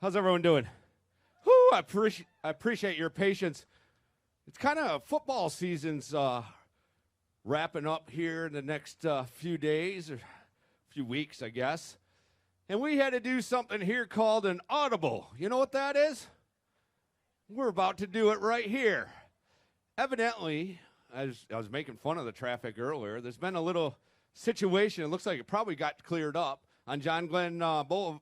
How's everyone doing? Whew, I appreciate your patience. It's kind of football season's wrapping up here in the next few days or few weeks, I guess. And we had to do something here called an audible. You know what that is? We're about to do it right here. Evidently, I was making fun of the traffic earlier. There's been a little situation. It looks like it probably got cleared up on John Glenn Boulevard.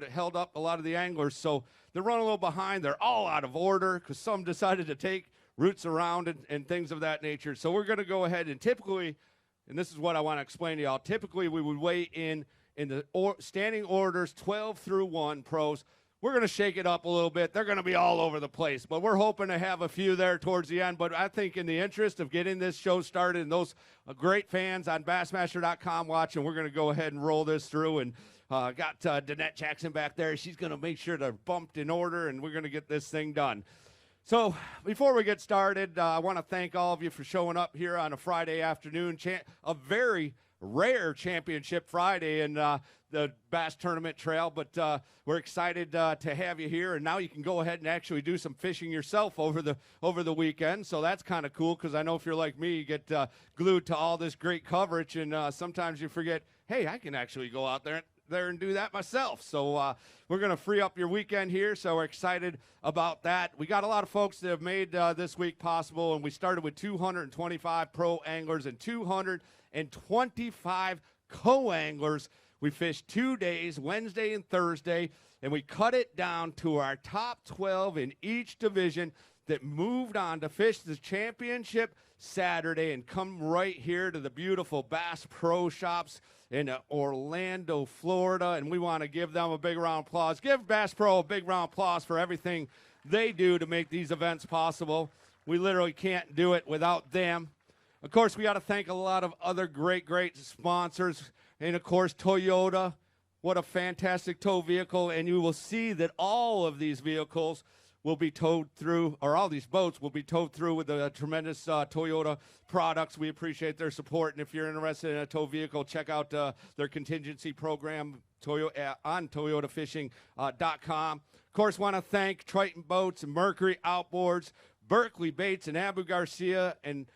It held up a lot of the anglers, so they're running a little behind. They're all out of order because some decided to take routes around and things of that nature. So we're going to go ahead and typically, and this is what I want to explain to y'all, typically we would weigh in the standing orders 12 through 1 pros. We're going to shake it up a little bit. They're going to be all over the place, but we're hoping to have a few there towards the end. But I think in the interest of getting this show started and those great fans on Bassmaster.com watching, we're going to go ahead and roll this through. And got Danette Jackson back there. She's going to make sure they're bumped in order, and we're going to get this thing done. So before we get started, I want to thank all of you for showing up here on a Friday afternoon, a very rare championship Friday in the Bass Tournament Trail, but we're excited to have you here, and now you can go ahead and actually do some fishing yourself over the weekend, so that's kind of cool, because I know if you're like me, you get glued to all this great coverage, and sometimes you forget, hey, I can actually go out there and do that myself. So we're going to free up your weekend here, so we're excited about that. We got a lot of folks that have made this week possible, and we started with 225 pro anglers and 225 co-anglers. We fished 2 days, Wednesday and Thursday, and we cut it down to our top 12 in each division that moved on to fish the championship Saturday and come right here to the beautiful Bass Pro Shops in Orlando, Florida, and we want to give them a big round of applause. Give Bass Pro a big round of applause for everything they do to make these events possible. We literally can't do it without them. Of course, we got to thank a lot of other great sponsors, and of course, Toyota. What a fantastic tow vehicle, and you will see that all of these vehicles will be towed through, or all these boats will be towed through with the tremendous Toyota products. We appreciate their support, and if you're interested in a tow vehicle, check out their contingency program on toyotafishing.com. Of course, want to thank Triton Boats and Mercury Outboards, Berkeley Baits and Abu Garcia, and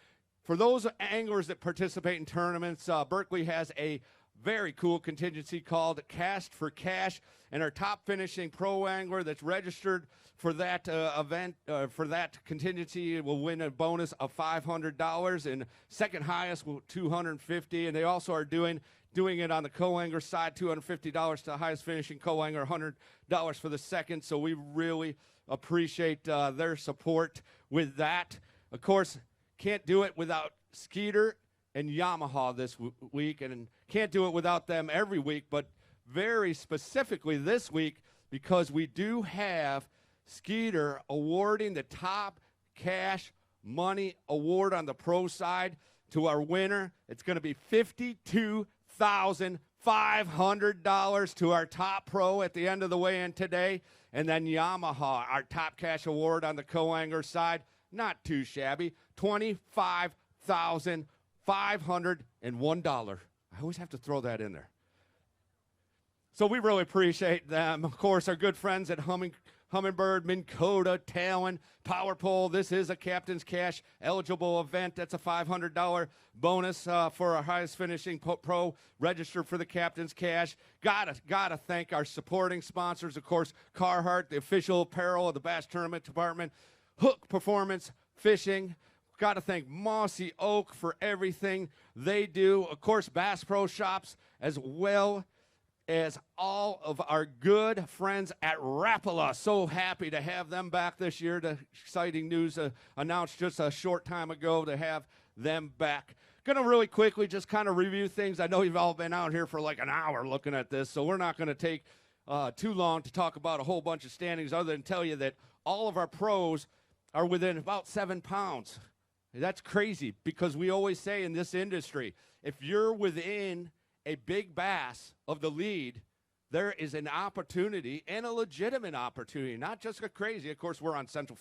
for those anglers that participate in tournaments, Berkeley has a very cool contingency called Cast for Cash, and our top finishing pro angler that's registered for that event, for that contingency, will win a bonus of $500, and second highest will $250, and they also are doing it on the co-angler side, $250 to the highest finishing co-angler, $100 for the second, so we really appreciate their support with that. Of course, can't do it without Skeeter and Yamaha this week, and can't do it without them every week, but very specifically this week, because we do have Skeeter awarding the top cash money award on the pro side to our winner. It's going to be $52,500 to our top pro at the end of the weigh-in today, and then Yamaha, our top cash award on the co-angler side, not too shabby, $25,501. I always have to throw that in there. So we really appreciate them. Of course, our good friends at Humminbird, Minn Kota, Talon, Power Pole. This is a Captain's Cash eligible event. That's a $500 bonus for our highest finishing pro registered for the Captain's Cash. Gotta thank our supporting sponsors, of course, Carhartt, the official apparel of the Bass Tournament Department, Hook Performance Fishing. Got to thank Mossy Oak for everything they do. Of course, Bass Pro Shops, as well as all of our good friends at Rapala. So happy to have them back this year. The exciting news announced just a short time ago to have them back. Going to really quickly just kind of review things. I know you've all been out here for like an hour looking at this, so we're not going to take too long to talk about a whole bunch of standings other than tell you that all of our pros are within about 7 pounds. That's crazy, because we always say in this industry, if you're within a big bass of the lead, there is an opportunity, and a legitimate opportunity, not just a crazy. Of course, we're in Central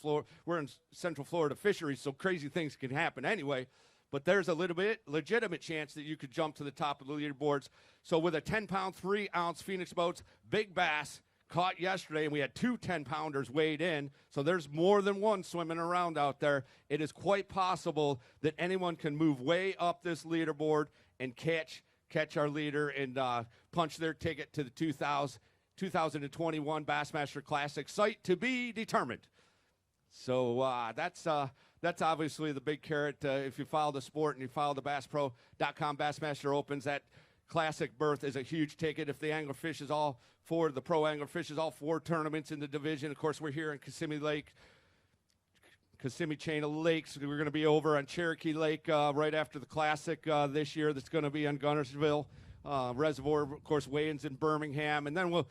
Florida fisheries, so crazy things can happen anyway. but there's a little bit legitimate chance that you could jump to the top of the leaderboards. So with a 10-pound, 3-ounce Phoenix Boats Big Bass caught yesterday, and we had two 10-pounders weighed in, so there's more than one swimming around out there. It is quite possible that anyone can move way up this leaderboard and catch our leader and punch their ticket to the 2021 Bassmaster Classic, site to be determined. So that's obviously the big carrot. If you follow the sport and you follow the BassPro.com Bassmaster Opens, that Classic berth is a huge ticket. If the angler fishes all four, the pro angler fishes all four tournaments in the division. Of course, we're here in Kissimmee chain of lakes. We're going to be over on Cherokee Lake right after the Classic this year. That's going to be on Gunnersville Reservoir. Of course, weigh-ins in Birmingham. And then we'll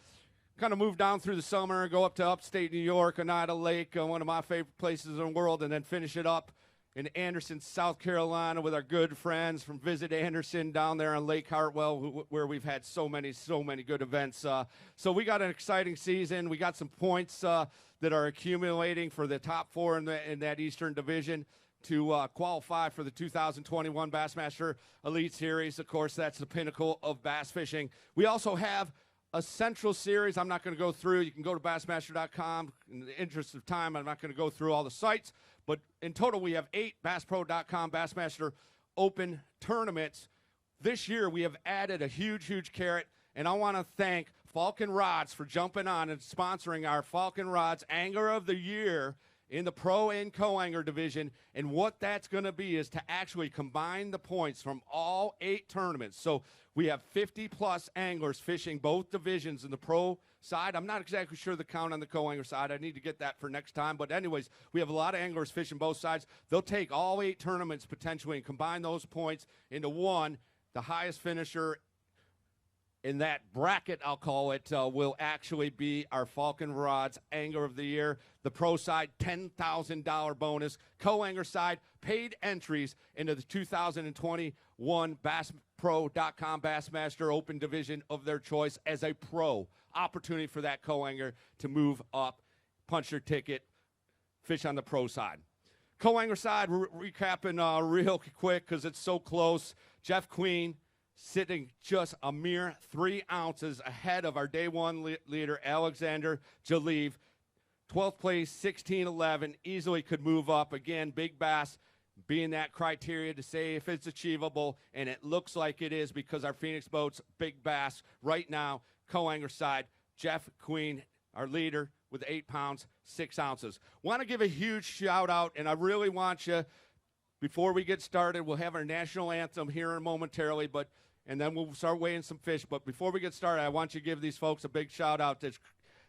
kind of move down through the summer and go up to upstate New York, Oneida Lake, one of my favorite places in the world, and then finish it up in Anderson, South Carolina with our good friends from Visit Anderson down there on Lake Hartwell, where we've had so many good events. So we got an exciting season. We got some points that are accumulating for the top four in that Eastern Division to qualify for the 2021 Bassmaster Elite Series. Of course, that's the pinnacle of bass fishing. We also have a Central Series. I'm not going to go through. You can go to Bassmaster.com. In the interest of time, I'm not going to go through all the sites. But in total, we have 8 BassPro.com Bassmaster Open tournaments. This year, we have added a huge carrot, and I want to thank Falcon Rods for jumping on and sponsoring our Falcon Rods Angler of the Year in the Pro and Co-Angler division. And what that's going to be is to actually combine the points from all 8 tournaments. So we have 50-plus anglers fishing both divisions in the pro side. I'm not exactly sure the count on the co-angler side. I need to get that for next time. But anyways, we have a lot of anglers fishing both sides. They'll take all 8 tournaments potentially and combine those points into one. The highest finisher in that bracket, I'll call it, will actually be our Falcon Rods Angler of the Year. The pro side, $10,000 bonus. Co-angler side, paid entries into the 2021 BassPro.com Bassmaster Open division of their choice as a pro. Opportunity for that co-angler to move up, punch their ticket, fish on the pro side. Co-angler side, recapping real quick because it's so close. Jeff Queen sitting just a mere 3 ounces ahead of our day one leader, Alexander Jaleev. 12th place, 16-11, easily could move up. Again, Big Bass being that criteria to say if it's achievable, and it looks like it is because our Phoenix Boats Big Bass right now, co-angler side, Jeff Queen, our leader, with 8 pounds, 6 ounces. Want to give a huge shout out, and I really want you, before we get started, we'll have our national anthem here momentarily, and then we'll start weighing some fish. But before we get started, I want you to give these folks a big shout out.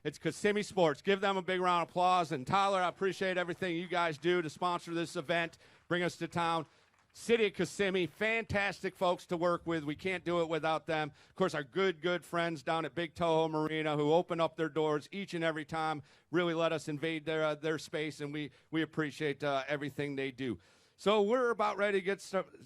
It's Kissimmee Sports. Give them a big round of applause. And Tyler, I appreciate everything you guys do to sponsor this event, bring us to town. City of Kissimmee, fantastic folks to work with. We can't do it without them. Of course, our good friends down at Big Toho Marina who open up their doors each and every time, really let us invade their space, and we appreciate everything they do. So we're about ready to get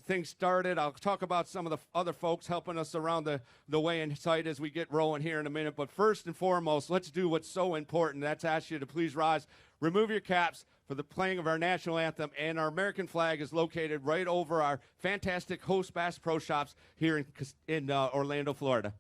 things started. I'll talk about some of the other folks helping us around the weigh-in site as we get rolling here in a minute. But first and foremost, let's do what's so important. That's ask you to please rise, remove your caps for the playing of our national anthem, and our American flag is located right over our fantastic host Bass Pro Shops here in Orlando, Florida.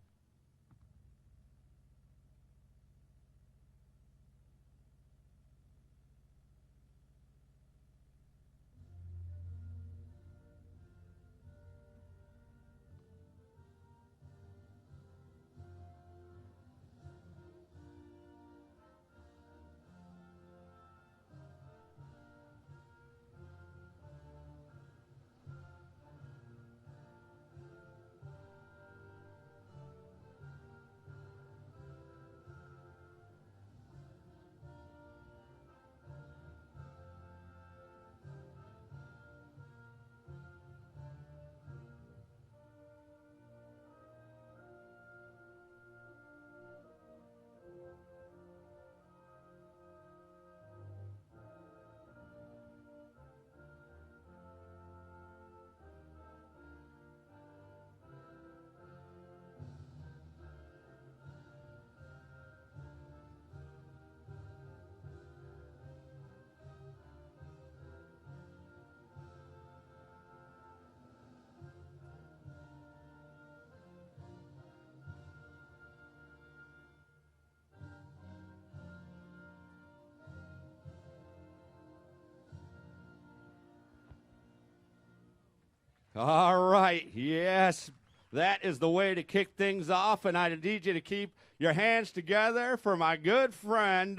All right, yes, that is the way to kick things off, and I need you to keep your hands together for my good friend,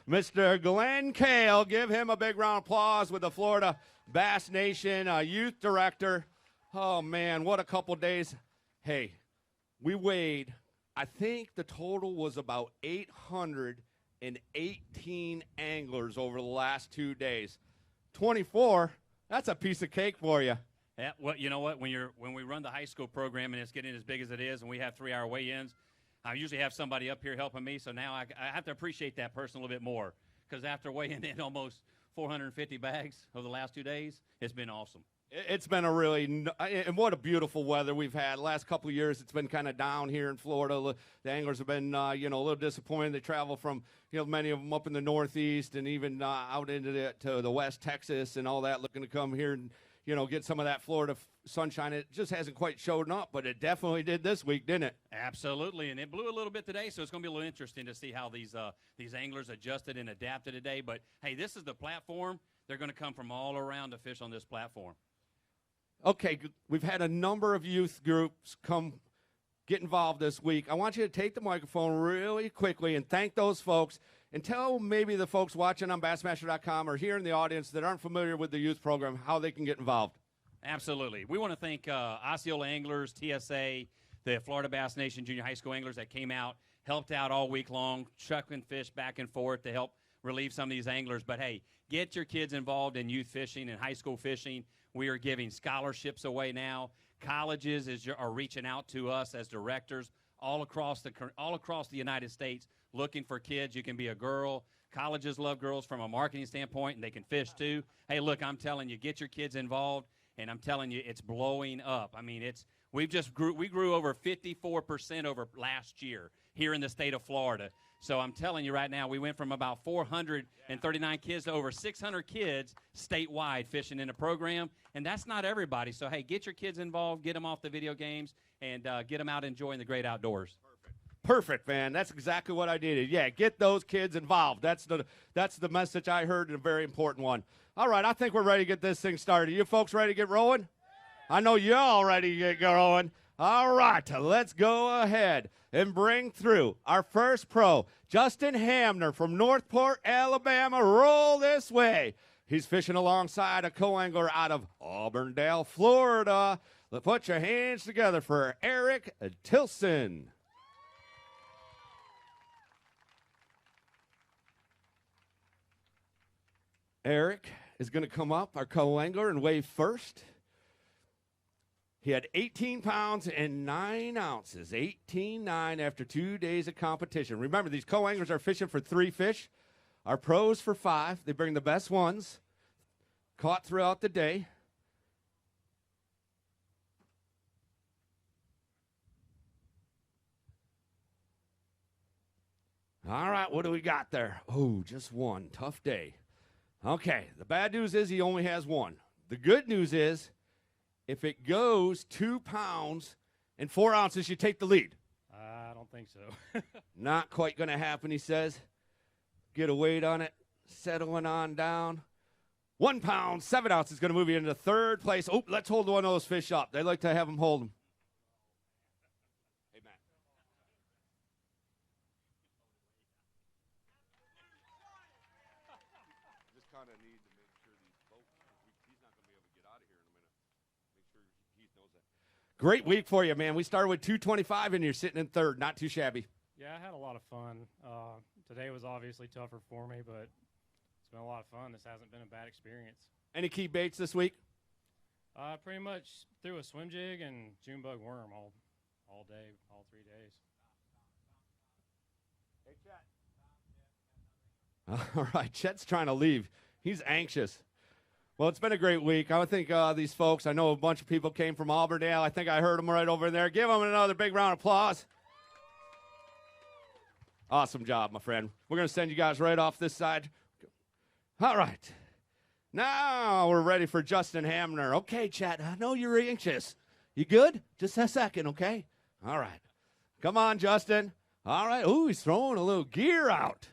Mr. Glenn Cale. Give him a big round of applause with the Florida Bass Nation Youth Director. Oh, man, what a couple days. Hey, we weighed, I think the total was about 818 anglers over the last 2 days. 24, that's a piece of cake for you. Yeah, well, you know what? When we run the high school program and it's getting as big as it is, and we have 3-hour weigh-ins, I usually have somebody up here helping me. So now I have to appreciate that person a little bit more, because after weighing in almost 450 bags over the last 2 days, it's been awesome. It's been a really, and what a beautiful weather we've had. The last couple of years, it's been kind of down here in Florida. The anglers have been, a little disappointed. They travel from, many of them up in the Northeast and even out into the West Texas and all that, looking to come here and, get some of that Florida sunshine. It just hasn't quite shown up, but it definitely did this week, didn't it? Absolutely, and it blew a little bit today, so it's going to be a little interesting to see how these anglers adjusted and adapted today. But, hey, this is the platform. They're going to come from all around to fish on this platform. Okay, we've had a number of youth groups come get involved this week. I want you to take the microphone really quickly and thank those folks, and tell maybe the folks watching on Bassmaster.com or here in the audience that aren't familiar with the youth program how they can get involved. Absolutely. We want to thank Osceola Anglers, TSA, the Florida Bass Nation Junior High School Anglers that came out, helped out all week long, chucking fish back and forth to help relieve some of these anglers. But, hey, get your kids involved in youth fishing and high school fishing. We are giving scholarships away now. Colleges are reaching out to us as directors all across the United States, looking for kids. You can be a girl. Colleges love girls from a marketing standpoint, and they can fish too. Hey, look, I'm telling you, get your kids involved, and I'm telling you, it's blowing up. I mean, we grew over 54% over last year here in the state of Florida. So I'm telling you right now, we went from about 439 kids to over 600 kids statewide fishing in the program, and that's not everybody. So, hey, get your kids involved, get them off the video games, and get them out enjoying the great outdoors. Perfect, man. That's exactly what I needed. Yeah, get those kids involved. That's the message I heard, and a very important one. All right, I think we're ready to get this thing started. You folks ready to get rolling? I know you're all ready to get going. All right, let's go ahead and bring through our first pro, Justin Hamner from Northport, Alabama. Roll this way. He's fishing alongside a co-angler out of Auburndale, Florida. Let's put your hands together for Eric Tilson. Eric is going to come up, our co-angler, and weigh first. He had 18 pounds and 9 ounces, 18.9 after 2 days of competition. Remember, these co-anglers are fishing for 3 fish. Our pros for 5. They bring the best ones, caught throughout the day. All right, what do we got there? Oh, just one. Tough day. Okay, the bad news is he only has 1. The good news is, if it goes 2 pounds and 4 ounces, you take the lead. I don't think so. Not quite going to happen, he says. Get a weight on it, settling on down. 1 pound, 7 ounces is going to move you into 3rd place. Oh, let's hold one of those fish up. They like to have them hold them. Hey, Matt. Just kind of need to make sure these folks, he's not going to be able to get out of here in a minute. Make sure he knows that. Great week for you, man. We started with 225, and you're sitting in 3rd. Not too shabby. Yeah, I had a lot of fun. Today was obviously tougher for me, but it's been a lot of fun. This hasn't been a bad experience. Any key baits this week? Pretty much threw a swim jig and June bug worm all day, all 3 days. Hey, Chet. All right, Chet's trying to leave. He's anxious. Well, it's been a great week. I think these folks, I know a bunch of people came from Auburndale. I think I heard them right over there. Give them another big round of applause. Awesome job, my friend. We're going to send you guys right off this side. All right. Now we're ready for Justin Hamner. Okay, Chet, I know you're anxious. You good? Just a second, okay? All right. Come on, Justin. All right. Ooh, he's throwing a little gear out.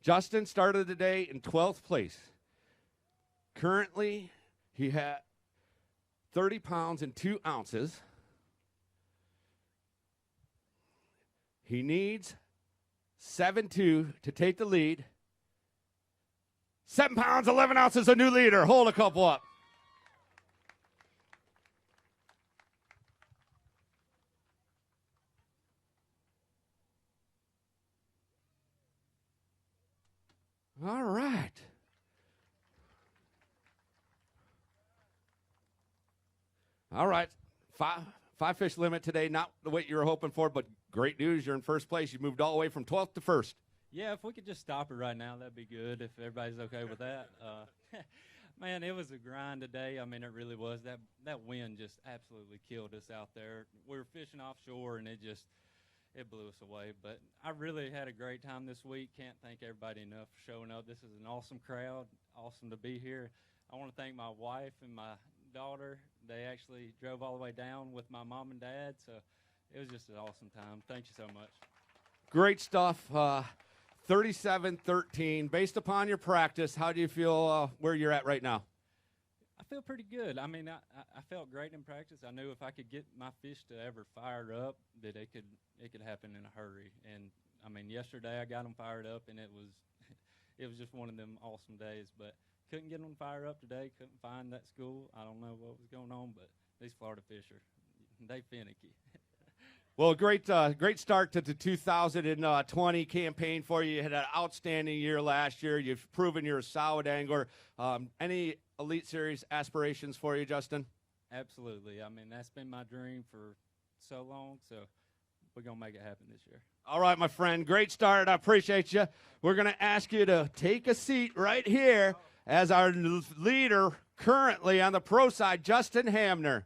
Justin started the day in 12th place. Currently, he had 30 pounds and 2 ounces. He needs 7-2 to take the lead. 7 pounds, 11 ounces, a new leader. Hold a couple up. All right. All right. Five fish limit today. Not the weight you were hoping for, but great news. You're in first place. You moved all the way from 12th to 1st. Yeah, if we could just stop it right now, that'd be good, if everybody's okay with that. Man, it was a grind today. I mean, it really was. That wind just absolutely killed us out there. We were fishing offshore, and it blew us away. But I really had a great time this week. Can't thank everybody enough for showing up. This is an awesome crowd. Awesome to be here. I want to thank my wife and my daughter. They actually drove all the way down with my mom and dad, so it was just an awesome time. Thank you so much. Great stuff. 37-13. Based upon your practice, how do you feel where you're at right now? I feel pretty good. I mean, I felt great in practice. I knew if I could get my fish to ever fire up, that it could happen in a hurry. And I mean, yesterday I got them fired up, and it was just one of them awesome days. But couldn't get them fired up today. Couldn't find that school. I don't know what was going on, but these Florida fish they finicky. Well, great start to the 2020 campaign for you. You had an outstanding year last year. You've proven you're a solid angler. Any Elite Series aspirations for you, Justin? Absolutely. I mean, that's been my dream for so long, so we're going to make it happen this year. All right, my friend. Great start. I appreciate you. We're going to ask you to take a seat right here as our leader currently on the pro side, Justin Hamner.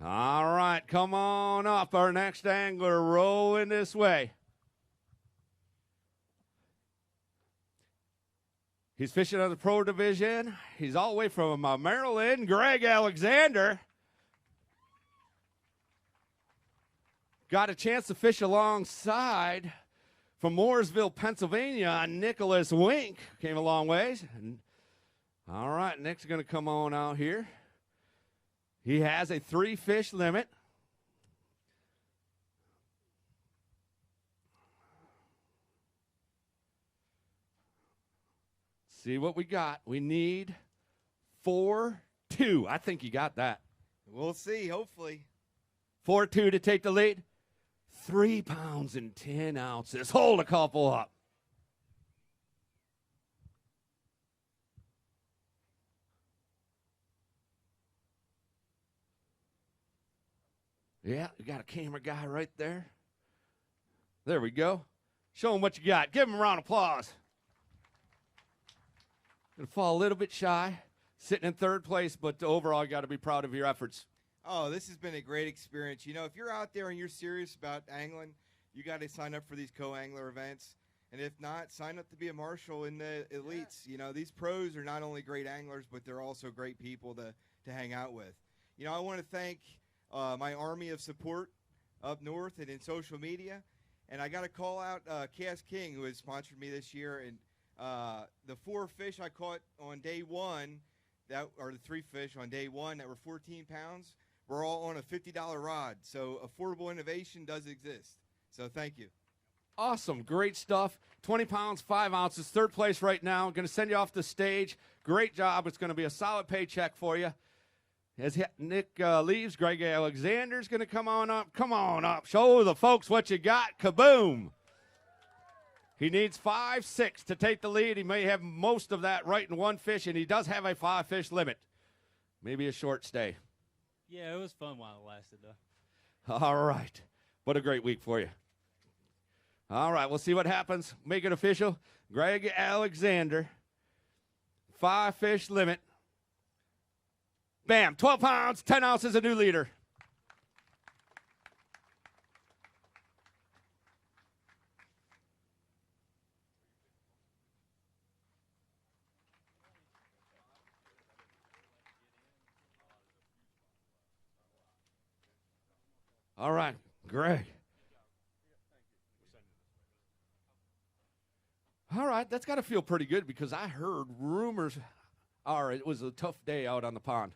All right, come on up. Our next angler rolling this way. He's fishing on the pro division. He's all the way from Maryland, Greg Alexander. Got a chance to fish alongside from Mooresville, Pennsylvania, Nicholas Wink. Came a long ways. All right, Nick's going to come on out here. He has a 3-fish limit. See what we got. We need 4-2. I think you got that. We'll see, hopefully. 4-2 to take the lead. 3 pounds and 10 ounces. Hold a couple up. Yeah, you got a camera guy right there. There we go. Show him what you got. Give him a round of applause. Going to fall a little bit shy, sitting in 3rd place, but overall, you got to be proud of your efforts. Oh, this has been a great experience. You know, if you're out there and you're serious about angling, you got to sign up for these co-angler events. And if not, sign up to be a marshal in the elites. You know, these pros are not only great anglers, but they're also great people to hang out with. You know, I want to thank my army of support up north and in social media. And I got to call out Cass King, who has sponsored me this year. And the 4 fish I caught on day 1, or the 3 fish on day 1 that were 14 pounds, were all on a $50 rod. So affordable innovation does exist. So thank you. Awesome. Great stuff. 20 pounds, 5 ounces. 3rd place right now. Going to send you off the stage. Great job. It's going to be a solid paycheck for you. As Nick leaves, Greg Alexander's going to come on up. Come on up. Show the folks what you got. Kaboom. He needs 5-6 to take the lead. He may have most of that right in 1 fish, and he does have a 5-fish limit. Maybe a short stay. Yeah, it was fun while it lasted, though. All right. What a great week for you. All right, we'll see what happens. Make it official. Greg Alexander, 5-fish limit. Bam, 12 pounds, 10 ounces, a new leader. All right, Greg. All right, that's got to feel pretty good because I heard rumors or it was a tough day out on the pond?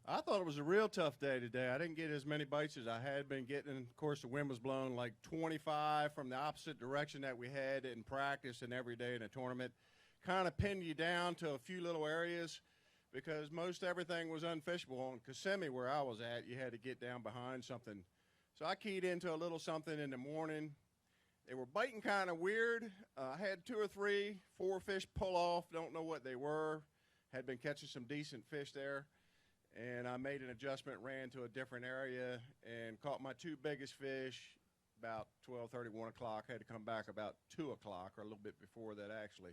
I thought it was a real tough day today. I didn't get as many bites as I had been getting. Of course, the wind was blowing like 25 from the opposite direction that we had in practice and every day in the tournament. Kind of pinned you down to a few little areas because most everything was unfishable. On Kissimmee, where I was at, you had to get down behind something. So I keyed into a little something in the morning. They were biting kind of weird. I had 2 or 3, 4 fish pull off. Don't know what they were. Had been catching some decent fish there. And I made an adjustment, ran to a different area, and caught my 2 biggest fish about 12:30, 1 o'clock. Had to come back about 2 o'clock, or a little bit before that, actually.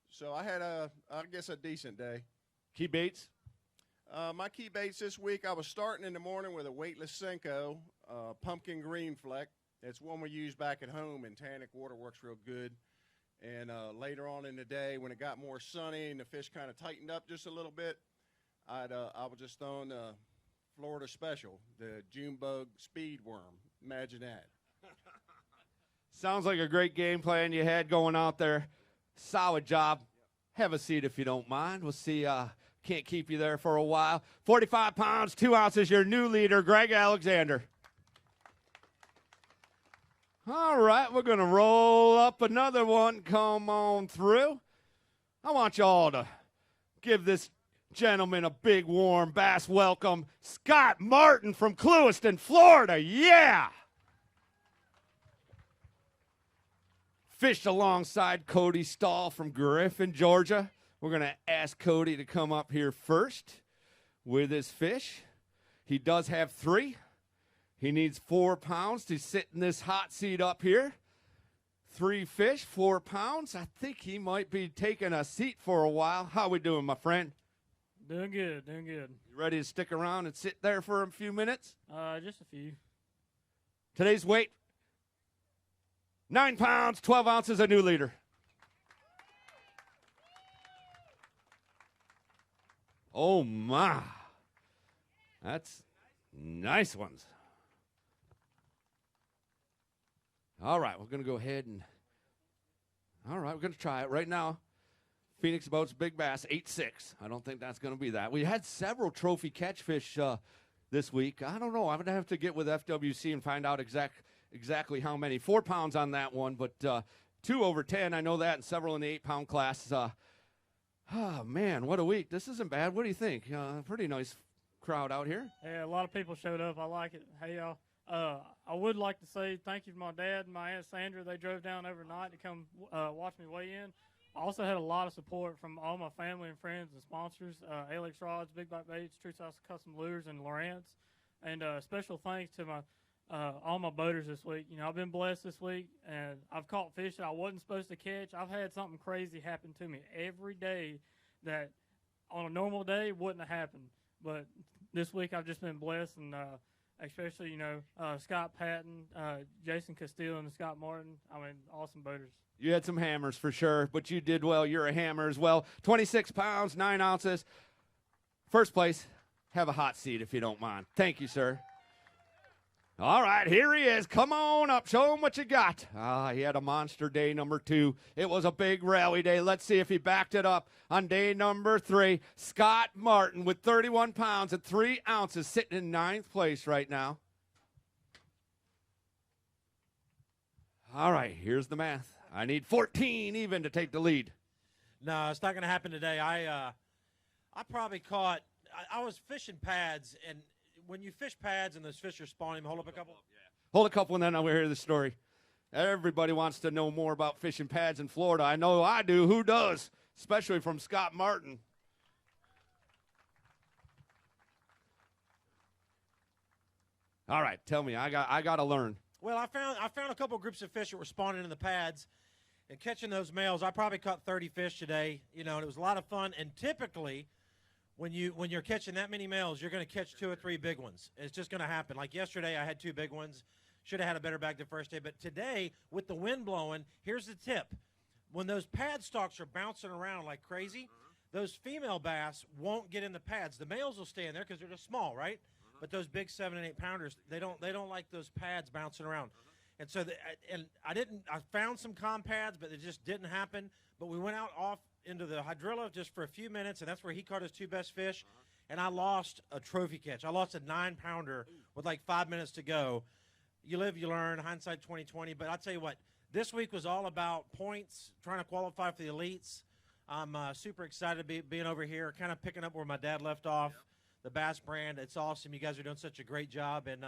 So I had, I guess, a decent day. Key baits? My key baits this week, I was starting in the morning with a weightless Senko, pumpkin green fleck. It's one we use back at home in Tannic water, works real good. And later on in the day, when it got more sunny and the fish kind of tightened up just a little bit, I was just throwing the Florida special, the June bug speed worm. Imagine that. Sounds like a great game plan you had going out there. Solid job. Have a seat if you don't mind. We'll see. Can't keep you there for a while. 45 pounds, 2 ounces, your new leader, Greg Alexander. All right, we're going to roll up another one. Come on through. I want you all to give this gentleman a big, warm bass welcome. Scott Martin from Clewiston, Florida. Yeah! Fished alongside Cody Stoll from Griffin, Georgia. We're going to ask Cody to come up here first with his fish. He does have 3. He needs 4 pounds to sit in this hot seat up here. 3 fish, 4 pounds. I think he might be taking a seat for a while. How we doing, my friend? Doing good, doing good. You ready to stick around and sit there for a few minutes? Just a few. Today's weight, 9 pounds, 12 ounces, a new leader. Oh, my. That's nice ones. All right, we're going to go ahead and, all right, we're going to try it right now. Phoenix Boats Big Bass 8-6. I don't think that's going to be that. We had several trophy catchfish this week. I don't know. I'm going to have to get with FWC and find out exactly how many. 4 pounds on that one, but 2 over 10. I know that, and several in the 8-pound class. Oh, man, what a week. This isn't bad. What do you think? Pretty nice crowd out here. Yeah, a lot of people showed up. I like it. Hey, y'all. I would like to say thank you to my dad and my Aunt Sandra. They drove down overnight to come watch me weigh in. I also had a lot of support from all my family and friends and sponsors, Alex Rods, Big Bite Baits, True South Custom Lures, and Lawrence. And special thanks to my all my boaters this week. You know, I've been blessed this week, and I've caught fish that I wasn't supposed to catch. I've had something crazy happen to me every day that on a normal day wouldn't have happened. But this week I've just been blessed, and especially, you know, Scott Patton, Jason Castile, and Scott Martin. I mean, awesome boaters. You had some hammers for sure, but you did well. You're a hammer as well. 26 pounds, 9 ounces. First place, have a hot seat if you don't mind. Thank you, sir. All right, here he is. Come on up. Show him what you got. He had a monster day number 2. It was a big rally day. Let's see if he backed it up on day number 3. Scott Martin with 31 pounds and 3 ounces sitting in 9th place right now. All right, here's the math. I need 14 even to take the lead. No, it's not going to happen today. I probably caught – I was fishing pads, and when you fish pads and those fish are spawning, hold up a couple. Hold a couple, and then I'll hear the story. Everybody wants to know more about fishing pads in Florida. I know I do. Who does? Especially from Scott Martin. All right, tell me. I got to learn. Well, I found a couple groups of fish that were spawning in the pads and catching those males. I probably caught 30 fish today, you know, and it was a lot of fun. And typically, when you're catching that many males, you're going to catch 2 or 3 big ones. It's just going to happen. Like yesterday, I had 2 big ones. Should have had a better bag the first day. But today, with the wind blowing, here's the tip. When those pad stalks are bouncing around like crazy, those female bass won't get in the pads. The males will stay in there because they're just small, right? But those big 7 and 8 pounders, they don't like those pads bouncing around. And so I found some com pads, but it just didn't happen. But we went out off into the hydrilla just for a few minutes, and that's where he caught his 2 best fish. And I lost a trophy catch. I lost a 9-pounder with like 5 minutes to go. You live, you learn. Hindsight 2020. But I'll tell you what, this week was all about points, trying to qualify for the elites. I'm super excited to be being over here, kind of picking up where my dad left off. The Bass brand. It's awesome. You guys are doing such a great job, and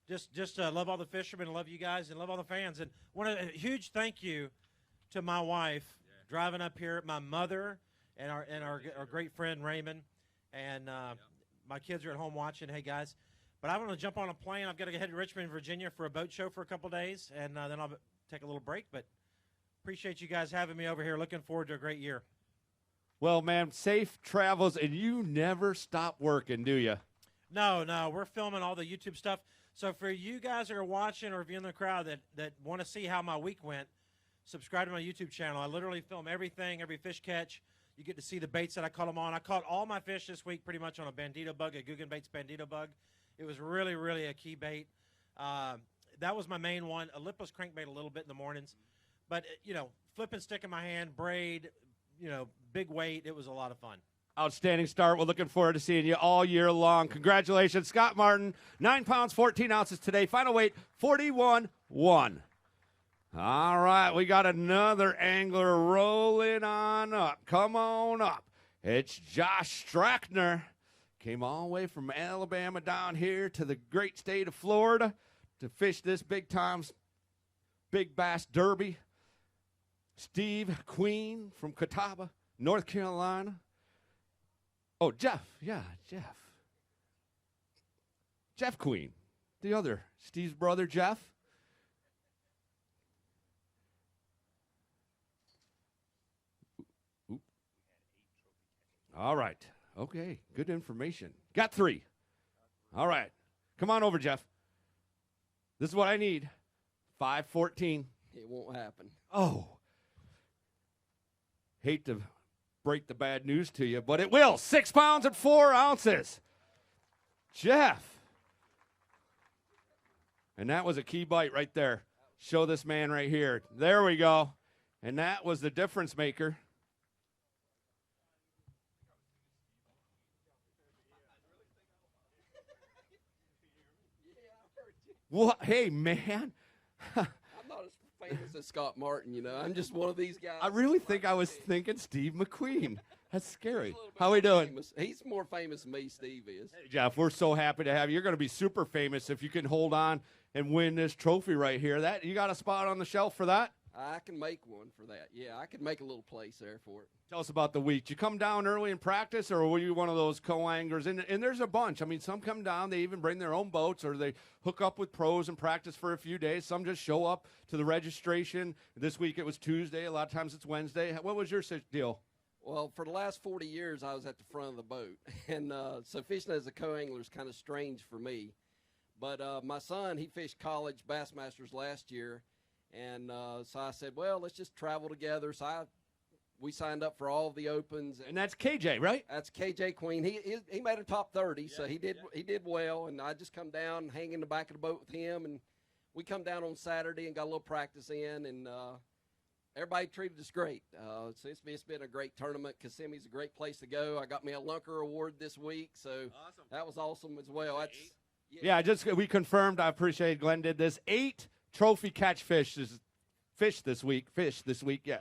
just love all the fishermen, love you guys, and love all the fans. And a huge thank you to my wife driving up here, my mother, and our great friend Raymond, and my kids are at home watching. Hey guys, but I want to jump on a plane. I've got to head to Richmond, Virginia for a boat show for a couple days, and then I'll take a little break. But appreciate you guys having me over here. Looking forward to a great year. Well, man, safe travels, and you never stop working, do you? No, we're filming all the YouTube stuff. So for you guys that are watching or if you're in the crowd that want to see how my week went, subscribe to my YouTube channel. I literally film everything, every fish catch. You get to see the baits that I caught them on. I caught all my fish this week pretty much on a bandito bug, a Guggen Baits bandito bug. It was really, really a key bait. That was my main one. A lipless crankbait a little bit in the mornings. But, flipping stick in my hand, braid, big weight. It was a lot of fun. Outstanding start. We're looking forward to seeing you all year long. Congratulations, Scott Martin. 9 pounds, 14 ounces today. Final weight, 41-1. All right, we got another angler rolling on up. Come on up. It's Josh Strackner. Came all the way from Alabama down here to the great state of Florida to fish this big-time Big Bass Derby. Steve Queen from Catawba, North Carolina. Oh, Jeff. Yeah, Jeff. Jeff Queen. The other, Steve's brother, Jeff. Oop. All right. Okay, good information. Got 3. All right. Come on over, Jeff. This is what I need. 5:14. It won't happen. Oh. Hate to break the bad news to you, but it will. 6 pounds and 4 ounces. Jeff. And that was a key bite right there. Show this man right here. There we go. And that was the difference maker. What? Hey, man. I'm not as famous as Scott Martin, I'm just one of these guys. I really think I was thinking Steve McQueen. That's scary. How we doing? Famous. He's more famous than me, Steve is. Hey, Jeff, we're so happy to have you. You're going to be super famous if you can hold on and win this trophy right here. That you got a spot on the shelf for that? I can make one for that. Yeah, I could make a little place there for it. Tell us about the week. Did you come down early in practice, or were you one of those co-anglers? And there's a bunch. I mean, some come down, they even bring their own boats, or they hook up with pros and practice for a few days. Some just show up to the registration. This week it was Tuesday. A lot of times it's Wednesday. What was your deal? Well, for the last 40 years, I was at the front of the boat. And so fishing as a co-angler is kind of strange for me. But my son, he fished college Bassmasters last year. And so I said, well, let's just travel together. So we signed up for all of the opens. And that's KJ, right? That's KJ Queen. He made a top 30, so he did well. And I just come down and hang in the back of the boat with him. And we come down on Saturday and got a little practice in. And everybody treated us great. So it's been a great tournament. Kissimmee's a great place to go. I got me a Lunker Award this week, so awesome. That was awesome as well. We confirmed. I appreciate Glenn did this. 8 trophy catch fish this week. Yeah.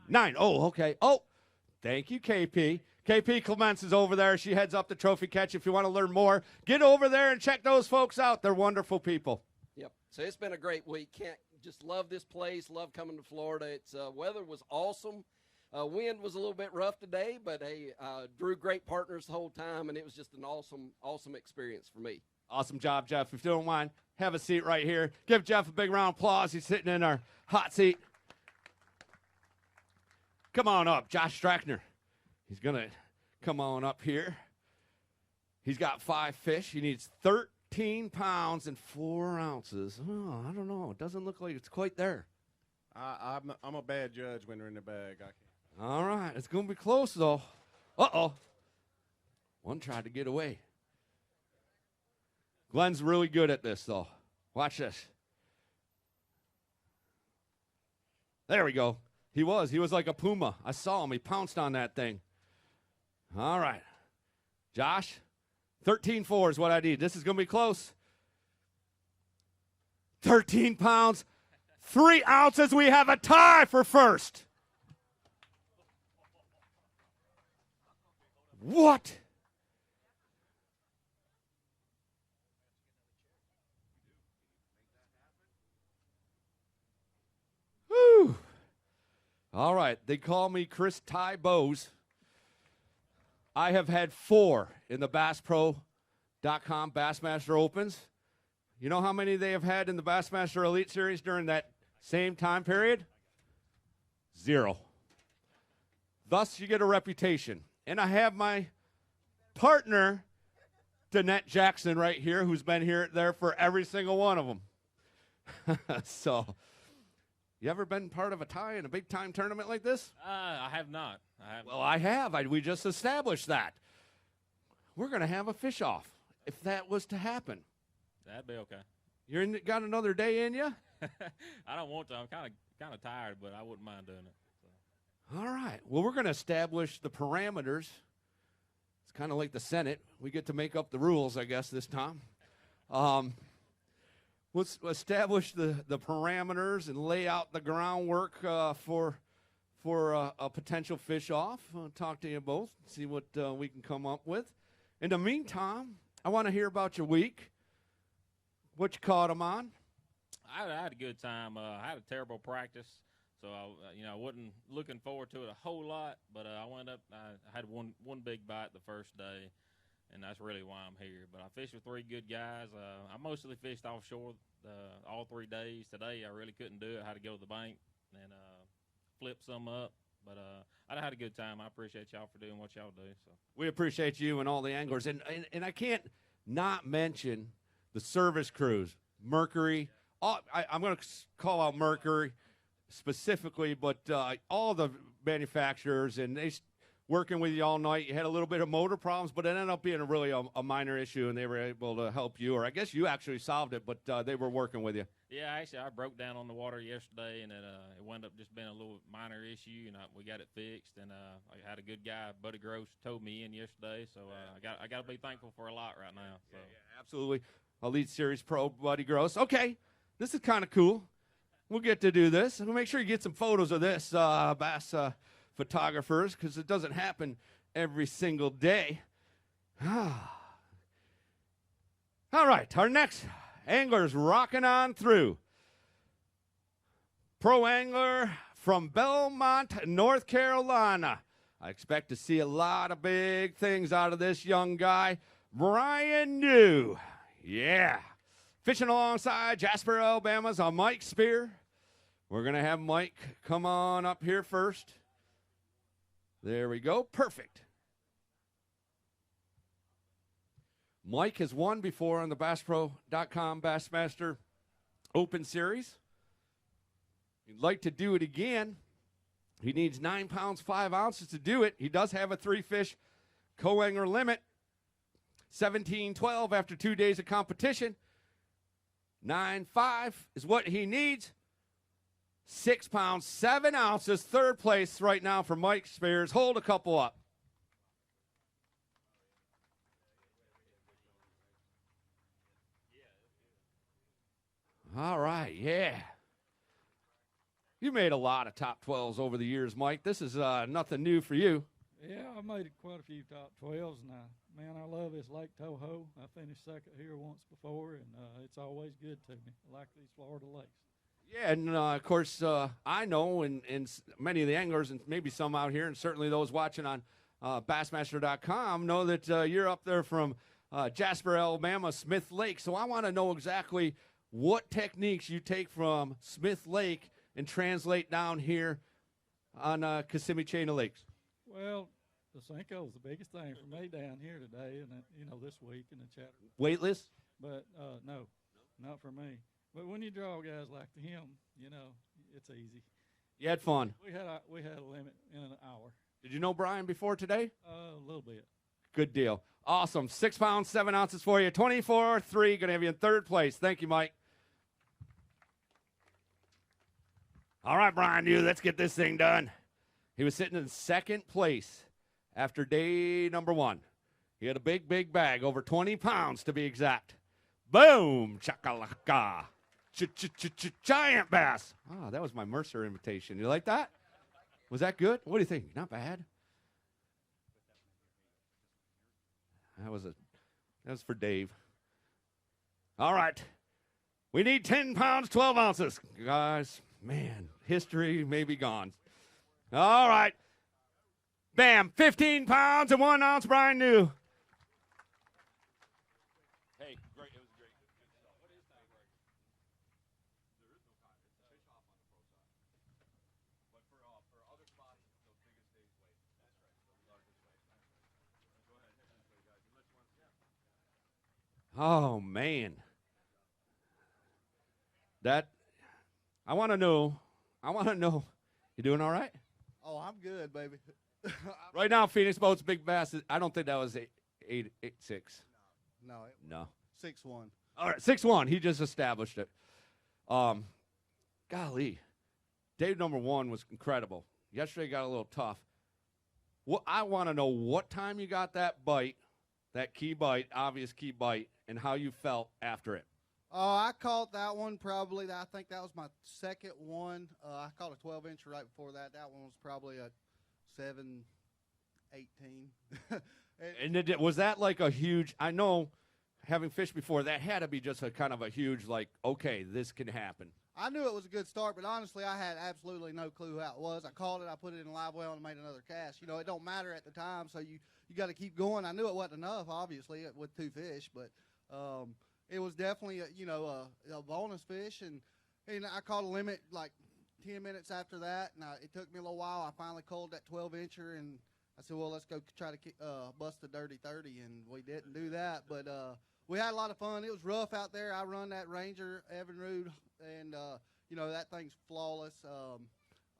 9. Oh, okay. Oh, thank you, KP. KP Clements is over there. She heads up the trophy catch. If you want to learn more, get over there and check those folks out. They're wonderful people. Yep. So it's been a great week. Just love this place. Love coming to Florida. It's weather was awesome. Wind was a little bit rough today, but hey, drew great partners the whole time, and it was just an awesome experience for me. Awesome job, Jeff. If you don't mind, have a seat right here. Give Jeff a big round of applause. He's sitting in our hot seat. Come on up, Josh Strackner. He's going to come on up here. He's got 5 fish. He needs 13 pounds and 4 ounces. Oh, I don't know. It doesn't look like it's quite there. I'm a bad judge when they're in the bag. All right. It's going to be close, though. Uh-oh. One tried to get away. Glenn's really good at this, though. Watch this. There we go. He was like a puma. I saw him. He pounced on that thing. All right. Josh, 13.4 is what I need. This is going to be close. 13 pounds, 3 ounces. We have a tie for first. What? Whew. All right. They call me Chris Ty Bowes. I have had 4 in the BassPro.com Bassmaster Opens. You know how many they have had in the Bassmaster Elite Series during that same time period? 0. Thus, you get a reputation. And I have my partner, Danette Jackson, right here, who's been there for every single one of them. So, you ever been part of a tie in a big-time tournament like this? I have not. Well, I have. We just established that. We're going to have a fish-off if that was to happen. That'd be okay. You got another day in you? I don't want to. I'm kind of tired, but I wouldn't mind doing it. So. All right. Well, we're going to establish the parameters. It's kind of like the Senate. We get to make up the rules, I guess, this time. Let's establish the parameters and lay out the groundwork for a potential fish-off. I'll talk to you both, see what we can come up with. In the meantime, I want to hear about your week. What you caught them on? I had a good time. I had a terrible practice, so I wasn't looking forward to it a whole lot. But I had one big bite the first day, and that's really why I'm here. But I fished with 3 good guys. I mostly fished offshore all 3 days. Today I really couldn't do it. I had to go to the bank and flip some up. But I had a good time. I appreciate y'all for doing what y'all do. So we appreciate you and all the anglers, and I can't not mention the service crews, Mercury. I'm going to call out Mercury specifically, but all the manufacturers, and they working with you all night. You had a little bit of motor problems, but it ended up being a minor issue, and they were able to help you. Or I guess you actually solved it, but they were working with you. Yeah, actually, I broke down on the water yesterday, and it wound up just being a little minor issue, and we got it fixed. And I had a good guy, Buddy Gross, towed me in yesterday, so I got to be thankful for a lot right now. So. Yeah, absolutely. Elite Series Pro, Buddy Gross. Okay, this is kind of cool. We'll get to do this. We'll make sure you get some photos of this, Bass photographers, because it doesn't happen every single day. All right, our next angler's rocking on through. Pro angler from Belmont, North Carolina. I expect to see a lot of big things out of this young guy, Brian New. Yeah. Fishing alongside Jasper, Alabama's Mike Spear. We're going to have Mike come on up here first. There we go. Perfect. Mike has won before on the BassPro.com Bassmaster Open Series. He'd like to do it again. He needs 9 pounds, 5 ounces to do it. He does have a 3-fish co-angler limit. 17-12 after 2 days of competition. 9.5 is what he needs. 6 pounds, 7 ounces. 3rd place right now for Mike Spears. Hold a couple up. All right, yeah. You made a lot of top 12s over the years, Mike. This is nothing new for you. Yeah, I made quite a few top 12s, and I love this Lake Toho. I finished second here once before, and it's always good to me. I like these Florida lakes. Yeah, and of course, I know, and many of the anglers, and maybe some out here, and certainly those watching on Bassmaster.com, know that you're up there from Jasper, Alabama, Smith Lake. So I want to know exactly what techniques you take from Smith Lake and translate down here on Kissimmee Chain of Lakes. Well, the Cinco is the biggest thing for me down here today, and this week in the chatter. Weightless? But no, not for me. But when you draw guys like him, it's easy. You had fun. We had a limit in an hour. Did you know Brian before today? A little bit. Good deal. Awesome. 6 pounds, 7 ounces for you. 24-3. Going to have you in 3rd place. Thank you, Mike. All right, Brian, let's get this thing done. He was sitting in second place after day number 1. He had a big, big bag, over 20 pounds to be exact. Boom, chakalaka. Giant bass. Oh, that was my Mercer invitation. You like that? Was that good? What do you think? Not bad. That was for Dave. All right. We need 10 pounds, 12 ounces. Guys, man, history may be gone. All right. Bam, 15 pounds and 1 ounce, Brian New. Hey, great. It was great. Good stuff. What is that, Greg? There is no time. It's fish off on the pro side. But for other spots, the biggest days weight. That's right. The largest weight. Go ahead. Hit this way, guys. Let's run. Oh, man. I want to know. You doing all right? Oh, I'm good, baby. Right now, Phoenix Boats Big Bass. I don't think that was 8.6. No. 6-1. All right, 6-1. He just established it. Golly, day number 1 was incredible. Yesterday got a little tough. I want to know what time you got that bite, that key bite, obvious key bite, and how you felt after it. Oh, I caught that one probably. I think that was my second one. I caught a 12-inch right before that. That one was probably a 7-18. And was that like a huge? I know, having fished before, that had to be just a kind of a huge, like, okay, this can happen. I knew it was a good start, but honestly, I had absolutely no clue how it was. I caught it, I put it in a live well, and made another cast. You know, it don't matter at the time, so you got to keep going. I knew it wasn't enough, obviously, with 2 fish, but it was definitely a bonus fish, and I caught a limit like 10 minutes after that, and it took me a little while. I finally called that 12-incher, and I said, well, let's go try to bust the dirty 30, and we didn't do that, but we had a lot of fun. It was rough out there. I run that Ranger Evinrude, and that thing's flawless.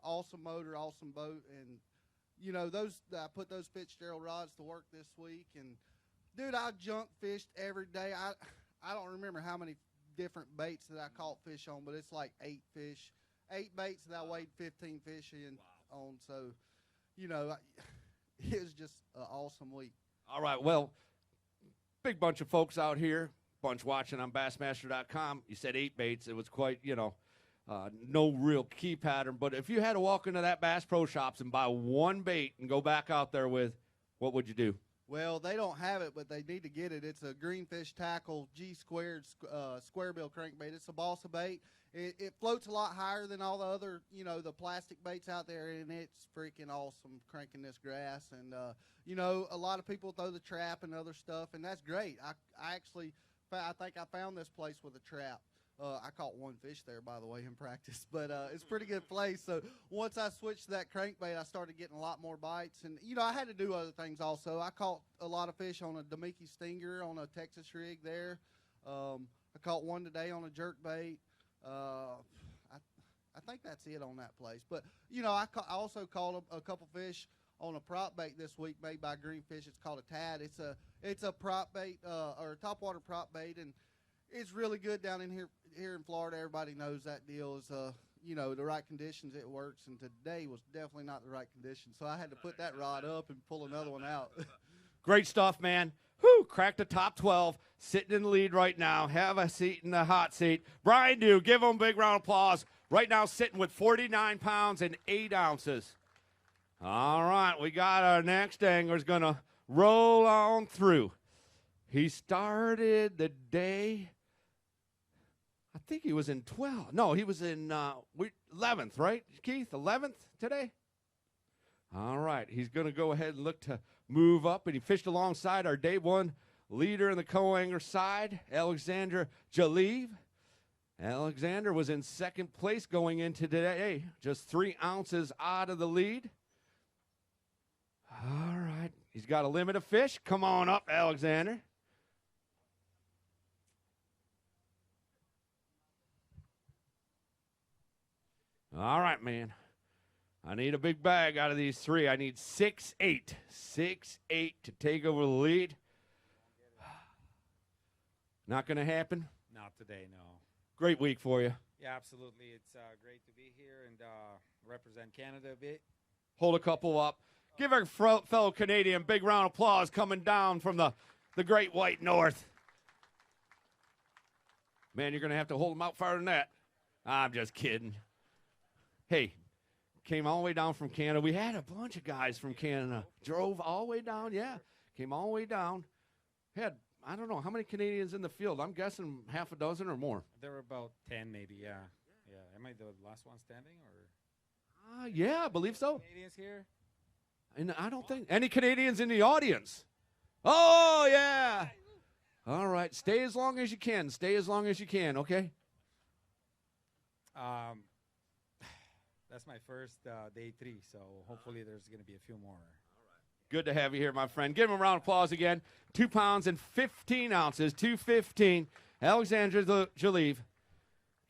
Awesome motor, awesome boat, and I put those Fitzgerald rods to work this week, and dude, I junk fished every day. I don't remember how many different baits that I caught fish on, but it's like 8 fish, 8 baits that I weighed 15 fish in on. So, it was just an awesome week. All right, well, big bunch of folks out here, bunch watching on Bassmaster.com. You said 8 baits. It was quite, no real key pattern. But if you had to walk into that Bass Pro Shops and buy 1 bait and go back out there with, what would you do? Well, they don't have it, but they need to get it. It's a greenfish tackle G-squared square bill crankbait. It's a balsa bait. It floats a lot higher than all the other, the plastic baits out there, and it's freaking awesome cranking this grass. And, a lot of people throw the trap and other stuff, and that's great. I think I found this place with a trap. I caught 1 fish there, by the way, in practice, but it's a pretty good place. So once I switched to that crankbait, I started getting a lot more bites. And, I had to do other things also. I caught a lot of fish on a Damiki Stinger on a Texas rig there. I caught 1 today on a jerkbait. I think that's it on that place. But, I also caught a couple fish on a prop bait this week made by Greenfish. It's called a Tad. It's a prop bait or a topwater prop bait, and it's really good down in here in Florida. Everybody knows that deal is, the right conditions, it works. And today was definitely not the right condition. So I had to put that rod up and pull another one out. Great stuff, man. Whew, cracked the top 12, sitting in the lead right now. Have a seat in the hot seat. Brian Dew, give him a big round of applause. Right now sitting with 49 pounds and 8 ounces. All right, we got our next angler's going to roll on through. He started the day, I think he was in 12. No, he was in 11th, right, Keith? 11th today? All right, he's going to go ahead and look to move up, and he fished alongside our day 1 leader in the co-angler side, Alexander Jaleev. Alexander was in second place going into today, just 3 ounces out of the lead. All right, he's got a limit of fish. Come on up, Alexander. All right, man. I need a big bag out of these 3. I need 6-8. 6-8 to take over the lead. Not going to happen? Not today, no. Great week for you. Yeah, absolutely. It's great to be here and represent Canada a bit. Hold a couple up. Give our fellow Canadian big round of applause coming down from the great white north. Man, you're going to have to hold them out farther than that. I'm just kidding. Hey, came all the way down from Canada. We had a bunch of guys from Canada. Drove all the way down, yeah. Came all the way down. Had, I don't know, how many Canadians in the field? I'm guessing half a dozen or more. There were about 10 maybe, yeah. Yeah. Am I the last one standing? Or? Yeah, I believe so. Canadians here? And I don't think any Canadians in the audience. Oh, yeah. All right. Stay as long as you can. Stay as long as you can, okay? That's my first day 3, so hopefully there's going to be a few more. Good to have you here, my friend. Give him a round of applause again. 2 pounds and 15 ounces, 215. Alexandra Jaleeve.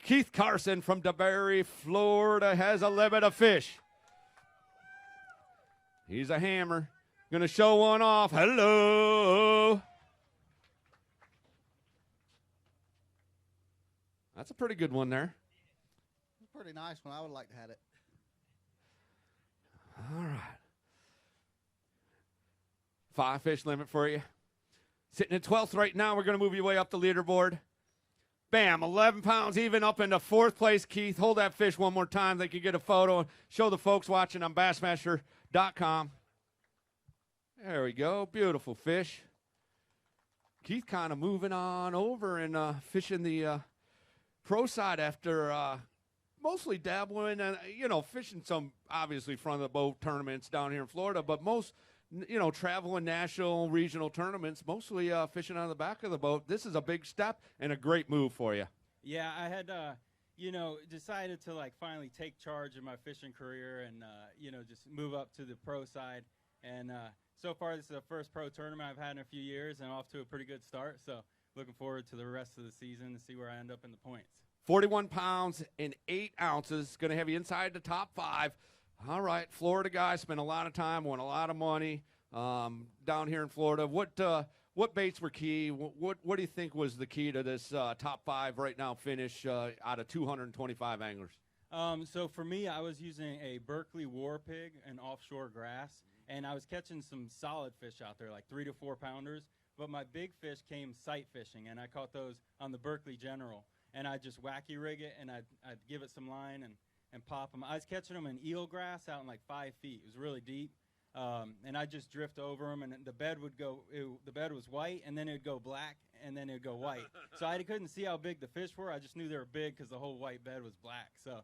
Keith Carson from DeBary, Florida, has a limit of fish. He's a hammer. Going to show one off. Hello. That's a pretty good one there. Pretty nice one. I would like to have it. All right. 5 fish limit for you. Sitting at 12th right now. We're going to move you way up the leaderboard. Bam, 11 pounds even up into 4th place. Keith, hold that fish one more time. They can get a photo and show the folks watching on Bassmaster.com. There we go. Beautiful fish. Keith kind of moving on over and fishing the pro side after mostly dabbling and, fishing some, obviously, front of the boat tournaments down here in Florida, but most, traveling national, regional tournaments, mostly fishing on the back of the boat. This is a big step and a great move for you. Yeah, I had, decided to, finally take charge of my fishing career and, just move up to the pro side. And so far, this is the first pro tournament I've had in a few years, and off to a pretty good start. So looking forward to the rest of the season to see where I end up in the points. 41 pounds and 8 ounces. Going to have you inside the top 5. All right, Florida guy, spent a lot of time, won a lot of money down here in Florida. What baits were key? What do you think was the key to this top 5 right now finish out of 225 anglers? So for me, I was using a Berkeley War Pig and offshore grass, and I was catching some solid fish out there, like 3 to 4 pounders. But my big fish came sight fishing, and I caught those on the Berkeley General. And I'd just wacky rig it, and I'd give it some line and pop them. I was catching them in eel grass out in like 5 feet. It was really deep. And I'd just drift over them, and the bed would go, the bed was white, and then it would go black, and then it would go white. So I couldn't see how big the fish were. I just knew they were big because the whole white bed was black. So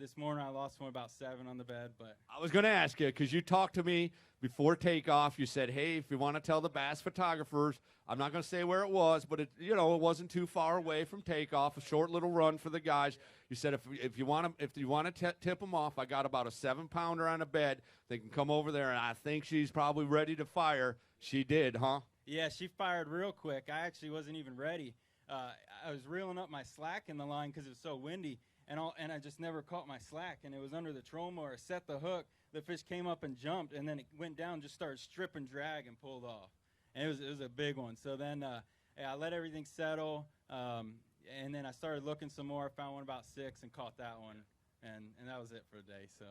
this morning I lost one about 7 on the bed. But I was going to ask you, because you talked to me before takeoff. You said, hey, if you want to tell the bass photographers, I'm not going to say where it was, but it wasn't too far away from takeoff, a short little run for the guys. You said if you want to tip them off, I got about a 7-pounder on a bed. They can come over there, and I think she's probably ready to fire. She did, huh? Yeah, she fired real quick. I actually wasn't even ready. I was reeling up my slack in the line because it was so windy, and I just never caught my slack, and it was under the troma or set the hook. The fish came up and jumped, and then it went down, just started stripping drag and pulled off. And it was a big one. So then I let everything settle, and then I started looking some more. I found one about 6 and caught that one, and that was it for the day. So,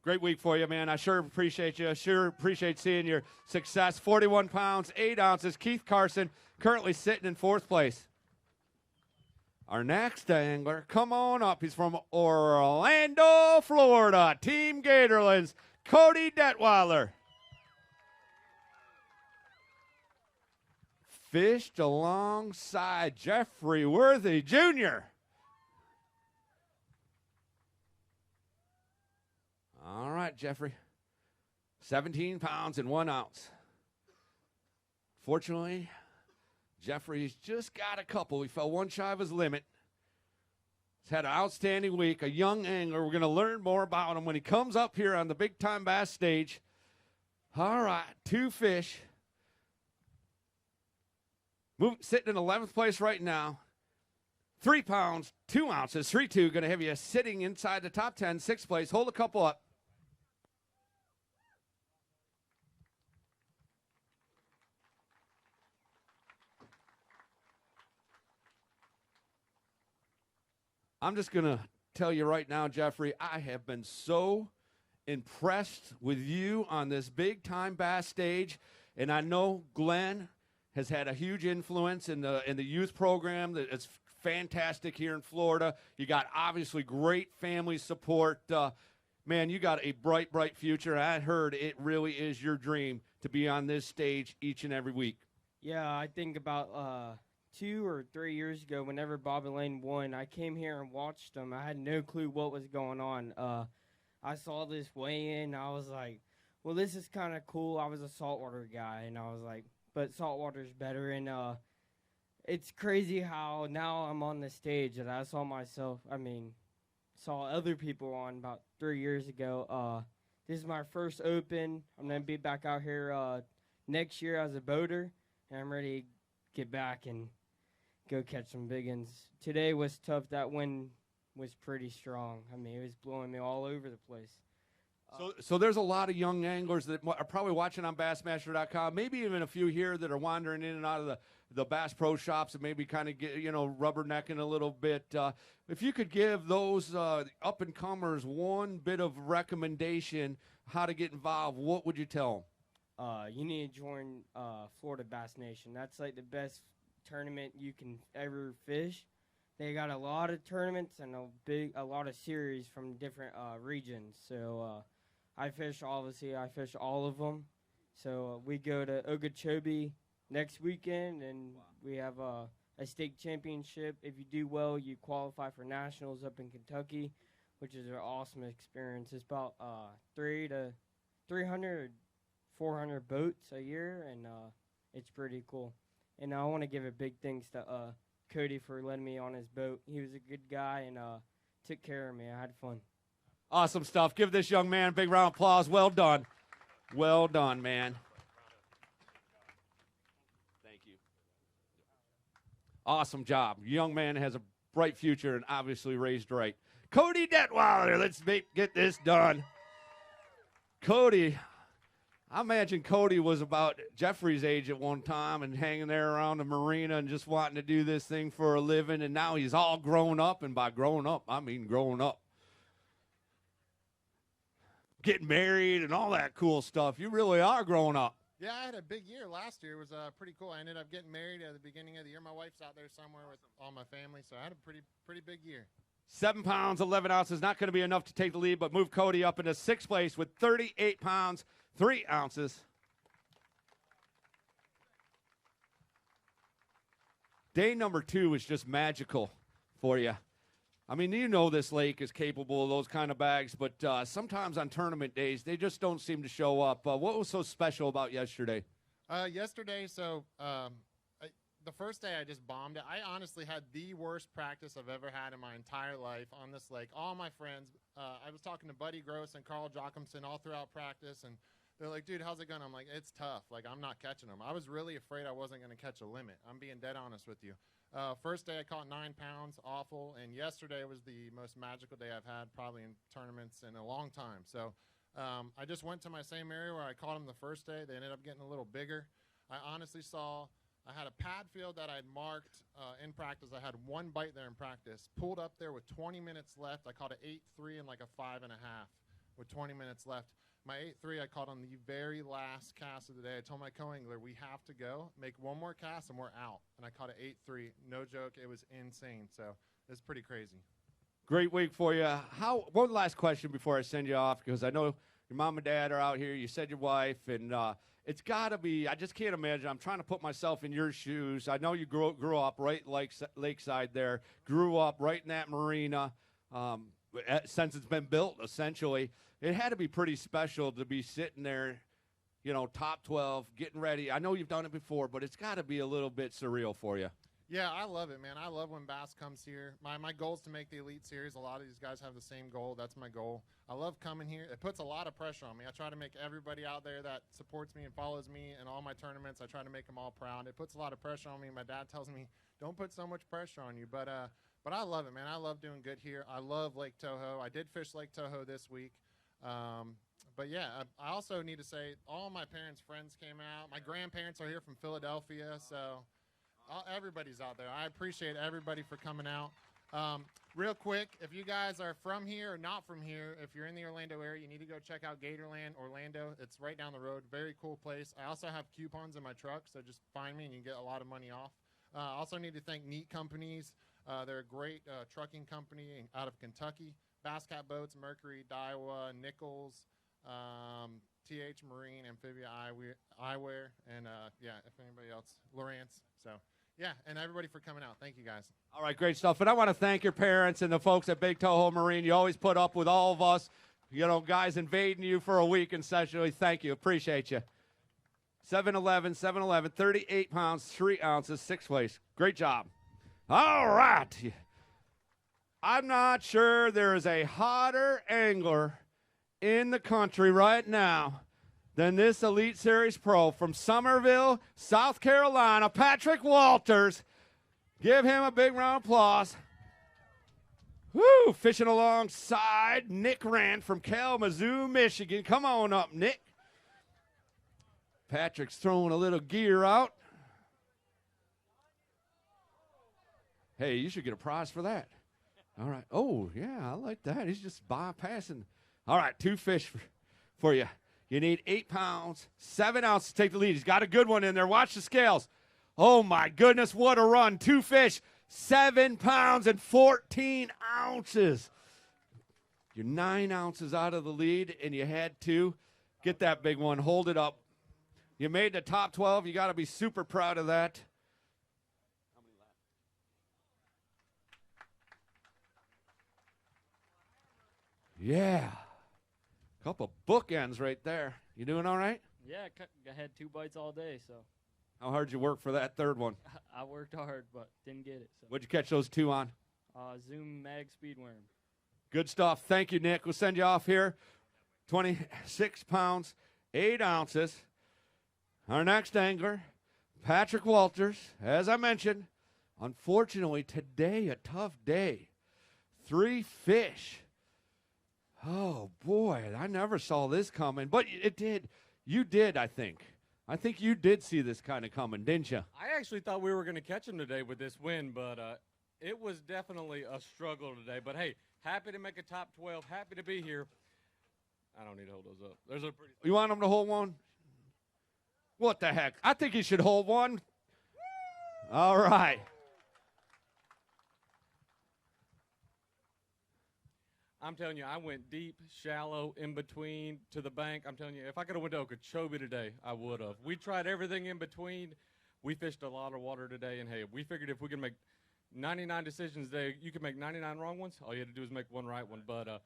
Great week for you, man. I sure appreciate you. I sure appreciate seeing your success. 41 pounds, 8 ounces. Keith Carson currently sitting in 4th place. Our next angler, come on up. He's from Orlando, Florida. Team Gatorlands, Cody Detweiler. Fished alongside Jeffrey Worthy Jr. All right, Jeffrey. 17 pounds and 1 ounce. Fortunately, Jeffrey's just got a couple. He fell one shy of his limit. He's had an outstanding week, a young angler. We're going to learn more about him when he comes up here on the Big Time Bass stage. All right, 2 fish. Sitting in 11th place right now. 3 pounds, 2 ounces, 3-2. Going to have you sitting inside the top 10, 6th place. Hold a couple up. I'm just going to tell you right now, Jeffrey, I have been so impressed with you on this big-time bass stage, and I know Glenn has had a huge influence in the youth program. It's fantastic here in Florida. You got obviously great family support. Man, you got a bright, bright future. I heard it really is your dream to be on this stage each and every week. Yeah, I think about 2 or 3 years ago, whenever Bob and Lane won, I came here and watched them. I had no clue what was going on. I saw this weigh-in. I was like, well, this is kind of cool. I was a saltwater guy, and I was like, but saltwater's better. And it's crazy how now I'm on the stage that I saw other people on about 3 years ago. This is my first open. I'm going to be back out here next year as a boater, and I'm ready to get back and go catch some big ones. Today was tough. That wind was pretty strong. I mean, it was blowing me all over the place. So there's a lot of young anglers that are probably watching on Bassmaster.com, maybe even a few here that are wandering in and out of the Bass Pro shops and maybe kind of get, rubbernecking a little bit. If you could give those up-and-comers one bit of recommendation how to get involved, what would you tell them? You need to join Florida Bass Nation. That's like the best tournament you can ever fish. They got a lot of tournaments and a lot of series from different regions. So I fish all of them. So we go to Okeechobee next weekend, and we have a state championship. If you do well, you qualify for nationals up in Kentucky, which is an awesome experience. It's about 300, 400 boats a year, and it's pretty cool. And I want to give a big thanks to Cody for letting me on his boat. He was a good guy and took care of me. I had fun. Awesome stuff. Give this young man a big round of applause. Well done. Well done, man. Thank you. Awesome job. Young man has a bright future and obviously raised right. Cody Detweiler, let's get this done. Cody, I imagine Cody was about Jeffrey's age at one time and hanging there around the marina and just wanting to do this thing for a living, and now he's all grown up, and by grown up, I mean grown up. Getting married and all that cool stuff. You really are growing up. Yeah, I had a big year last year. It was pretty cool. I ended up getting married at the beginning of the year. My wife's out there somewhere with all my family, so I had a pretty big year. 7 pounds, 11 ounces, not going to be enough to take the lead, but move Cody up into 6th place with 38 pounds, 3 ounces. Day number 2 is just magical for you. I mean, you know this lake is capable of those kind of bags, but sometimes on tournament days, they just don't seem to show up. What was so special about yesterday? The first day I just bombed it. I honestly had the worst practice I've ever had in my entire life on this lake. All my friends, I was talking to Buddy Gross and Carl Jochumsen all throughout practice, and they're like, dude, how's it going? I'm like, it's tough. Like, I'm not catching them. I was really afraid I wasn't going to catch a limit. I'm being dead honest with you. First day I caught 9 pounds, awful, and yesterday was the most magical day I've had probably in tournaments in a long time. So I just went to my same area where I caught them the first day. They ended up getting a little bigger. I honestly I had a pad field that I'd marked in practice. I had 1 bite there in practice. Pulled up there with 20 minutes left. I caught an 8.3 and like a 5.5 with 20 minutes left. My 8.3 I caught on the very last cast of the day. I told my co-angler, we have to go, make 1 more cast, and we're out. And I caught an 8.3. No joke. It was insane. So it's pretty crazy. Great week for you. One last question before I send you off, because I know your mom and dad are out here. You said your wife, and it's got to be, I just can't imagine. I'm trying to put myself in your shoes. I know you grew up right lakeside there, grew up right in that marina since it's been built, essentially. It had to be pretty special to be sitting there, top 12, getting ready. I know you've done it before, but it's got to be a little bit surreal for you. Yeah, I love it, man. I love when Bass comes here. My goal is to make the Elite Series. A lot of these guys have the same goal. That's my goal. I love coming here. It puts a lot of pressure on me. I try to make everybody out there that supports me and follows me in all my tournaments, I try to make them all proud. It puts a lot of pressure on me. My dad tells me, don't put so much pressure on you. But I love it, man. I love doing good here. I love Lake Toho. I did fish Lake Toho this week. But yeah, I also need to say all my parents' friends came out. My grandparents are here from Philadelphia, so everybody's out there. I appreciate everybody for coming out. real quick, if you guys are from here or not from here, if you're in the Orlando area, you need to go check out Gatorland Orlando. It's right down the road. Very cool place. I also have coupons in my truck, so just find me and you can get a lot of money off. I also need to thank Neat Companies. They're a great trucking company out of Kentucky. Bass Cat Boats, Mercury, Daiwa, Nichols, TH Marine, Amphibia Eyewear, and yeah, if anybody else, Lawrence. So yeah, and everybody for coming out. Thank you guys. All right, great stuff. And I want to thank your parents and the folks at Big Toho Marine. You always put up with all of us, you know, guys invading you for a week and such. Really, thank you. Appreciate you. 7'11", 38 pounds, 3 ounces, 6 waist. Great job. All right. I'm not sure there is a hotter angler in the country right now than this Elite Series Pro from Somerville, South Carolina, Patrick Walters. Give him a big round of applause. Woo! Fishing alongside Nick Rand from Kalamazoo, Michigan. Come on up, Nick. Patrick's throwing a little gear out. Hey, you should get a prize for that. All right. Oh, yeah, I like that. He's just bypassing. All right, 2 fish for you. You need 8 pounds, 7 ounces to take the lead. He's got a good one in there. Watch the scales. Oh, my goodness, what a run. 2 fish, 7 pounds and 14 ounces. You're 9 ounces out of the lead, and you had to get that big one. Hold it up. You made the top 12. You got to be super proud of that. Yeah. Couple bookends right there. You doing all right? Yeah, I had 2 bites all day, so. How hard did you work for that third one? I worked hard, but didn't get it. So. What'd you catch those 2 on? Zoom Mag Speedworm. Good stuff. Thank you, Nick. We'll send you off here. 26 pounds, 8 ounces. Our next angler, Patrick Walters. As I mentioned, unfortunately, today, a tough day. 3 fish. Oh, boy, I never saw this coming. But it did. You did, I think. I think you did see this kind of coming, didn't you? I actually thought we were going to catch him today with this win, but it was definitely a struggle today. But, hey, happy to make a top 12. Happy to be here. I don't need to hold those up. There's a pretty. You want him to hold one? What the heck? I think he should hold one. All right. I'm telling you, I went deep, shallow, in between, to the bank. I'm telling you, if I could have went to Okeechobee today, I would have. We tried everything in between. We fished a lot of water today, and, hey, we figured if we could make 99 decisions today, you can make 99 wrong ones. All you had to do is make 1 right one. But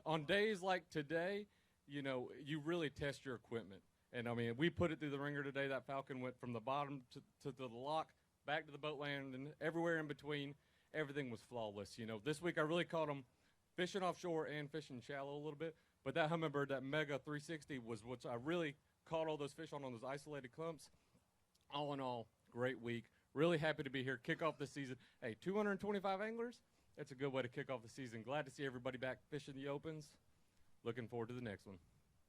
on days like today, you know, you really test your equipment. And, I mean, we put it through the ringer today. That Falcon went from the bottom to the lock, back to the boat land, and everywhere in between. Everything was flawless. You know, this week I really caught them fishing offshore and fishing shallow a little bit. But that Humminbird, that Mega 360, was what I really caught all those fish on those isolated clumps. All in all, great week. Really happy to be here, kick off the season. Hey, 225 anglers, that's a good way to kick off the season. Glad to see everybody back fishing the opens. Looking forward to the next one.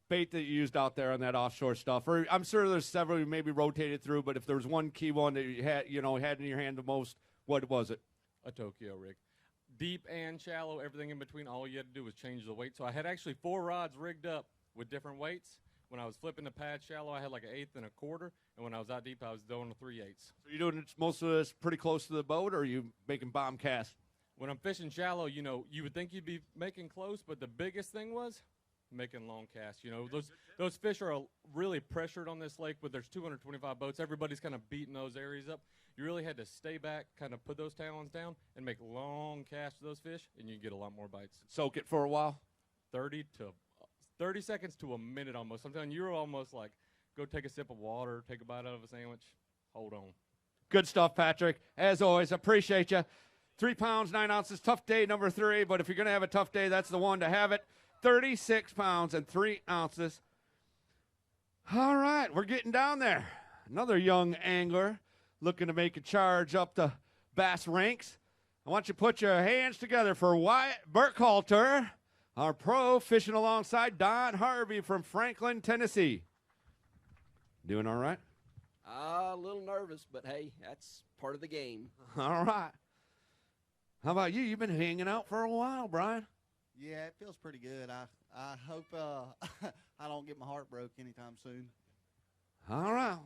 Bait that you used out there on that offshore stuff, or I'm sure there's several you maybe rotated through, but if there was one key one that you had in your hand the most, what was it? A Tokyo rig. Deep and shallow, everything in between. All you had to do was change the weight. So I had actually 4 rods rigged up with different weights. When I was flipping the pad shallow, I had like an 1/8 and a 1/4, and when I was out deep, I was doing a 3/8. So you're doing most of this pretty close to the boat, or are you making bomb casts? When I'm fishing shallow, you know, you would think you'd be making close, but the biggest thing was making long casts. You know, those fish are really pressured on this lake, but there's 225 boats. Everybody's kind of beating those areas up. You really had to stay back, kind of put those talons down, and make long casts to those fish, and you get a lot more bites. Soak it for a while? 30 seconds to a minute almost. I'm telling you, you're almost like, go take a sip of water, take a bite out of a sandwich, hold on. Good stuff, Patrick. As always, appreciate you. 3 pounds, 9 ounces, tough day number 3, but if you're going to have a tough day, that's the one to have it. 36 pounds and 3 ounces. All right, we're getting down there. Another young angler looking to make a charge up the bass ranks. I want you to put your hands together for Wyatt Burkhalter, our pro, fishing alongside Don Harvey from Franklin, Tennessee. Doing all right? A little nervous, but hey, that's part of the game. All right. How about you? You've been hanging out for a while, Brian. Yeah, it feels pretty good. I hope I don't get my heart broke anytime soon. All right.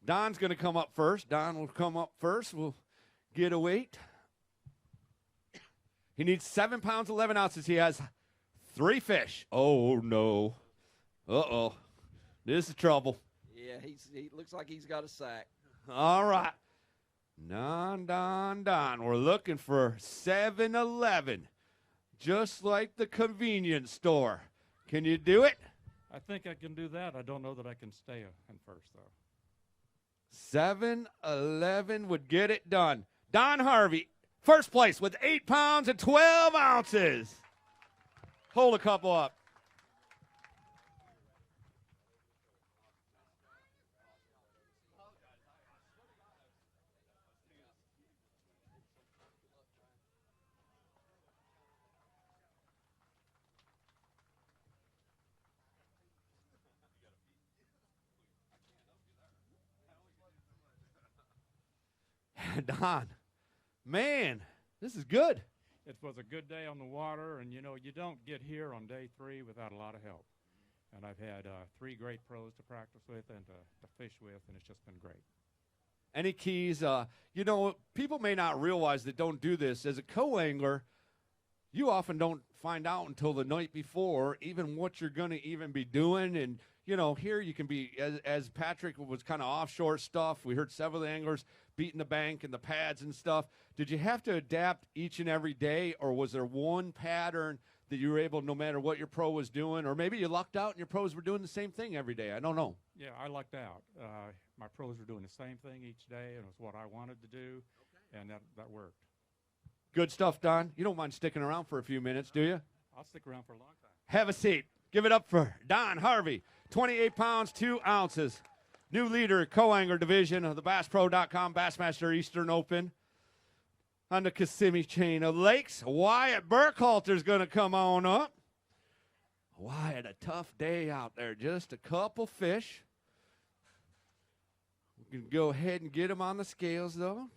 Don's going to come up first. Don will come up first. We'll get a weight. He needs 7 pounds, 11 ounces. He has 3 fish. Oh, no. Uh-oh. This is trouble. Yeah, he looks like he's got a sack. All right. Don. We're looking for 7-11, just like the convenience store. Can you do it? I think I can do that. I don't know that I can stay in first, though. 7-11 would get it done. Don Harvey, first place with 8 pounds and 12 ounces. Hold a couple up. Don, man, this is good. It was a good day on the water, and, you don't get here on day 3 without a lot of help. And I've had 3 great pros to practice with and to fish with, and it's just been great. Any keys? People may not realize that don't do this. As a co-angler, you often don't find out until the night before even what you're going to even be doing. And, here you can be, as Patrick was kind of offshore stuff, we heard several anglers beating the bank and the pads and stuff. Did you have to adapt each and every day, or was there one pattern that you were able, no matter what your pro was doing, or maybe you lucked out and your pros were doing the same thing every day? I don't know. Yeah, I lucked out. My pros were doing the same thing each day, and it was what I wanted to do, and that worked. Good stuff, Don. You don't mind sticking around for a few minutes, do you? I'll stick around for a long time. Have a seat. Give it up for Don Harvey, 28 pounds, 2 ounces. New leader, co-angler division of the BassPro.com Bassmaster Eastern Open. On the Kissimmee chain of lakes, Wyatt Burkhalter's going to come on up. Wyatt, a tough day out there. Just a couple fish. We can go ahead and get him on the scales, though.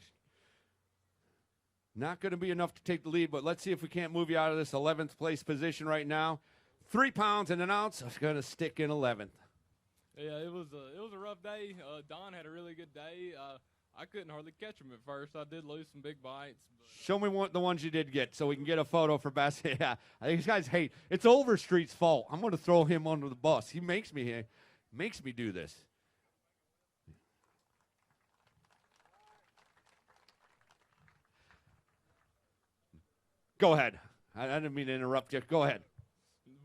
Not going to be enough to take the lead, but let's see if we can't move you out of this 11th place position right now. 3 pounds and an ounce. I'm going to stick in 11th. Yeah, it was a rough day. Don had a really good day. I couldn't hardly catch him at first. I did lose some big bites. Show me the ones you did get so we can get a photo for Bass. Yeah, I think these guys hate. It's Overstreet's fault. I'm going to throw him under the bus. He makes me do this. Go ahead. I didn't mean to interrupt you. Go ahead.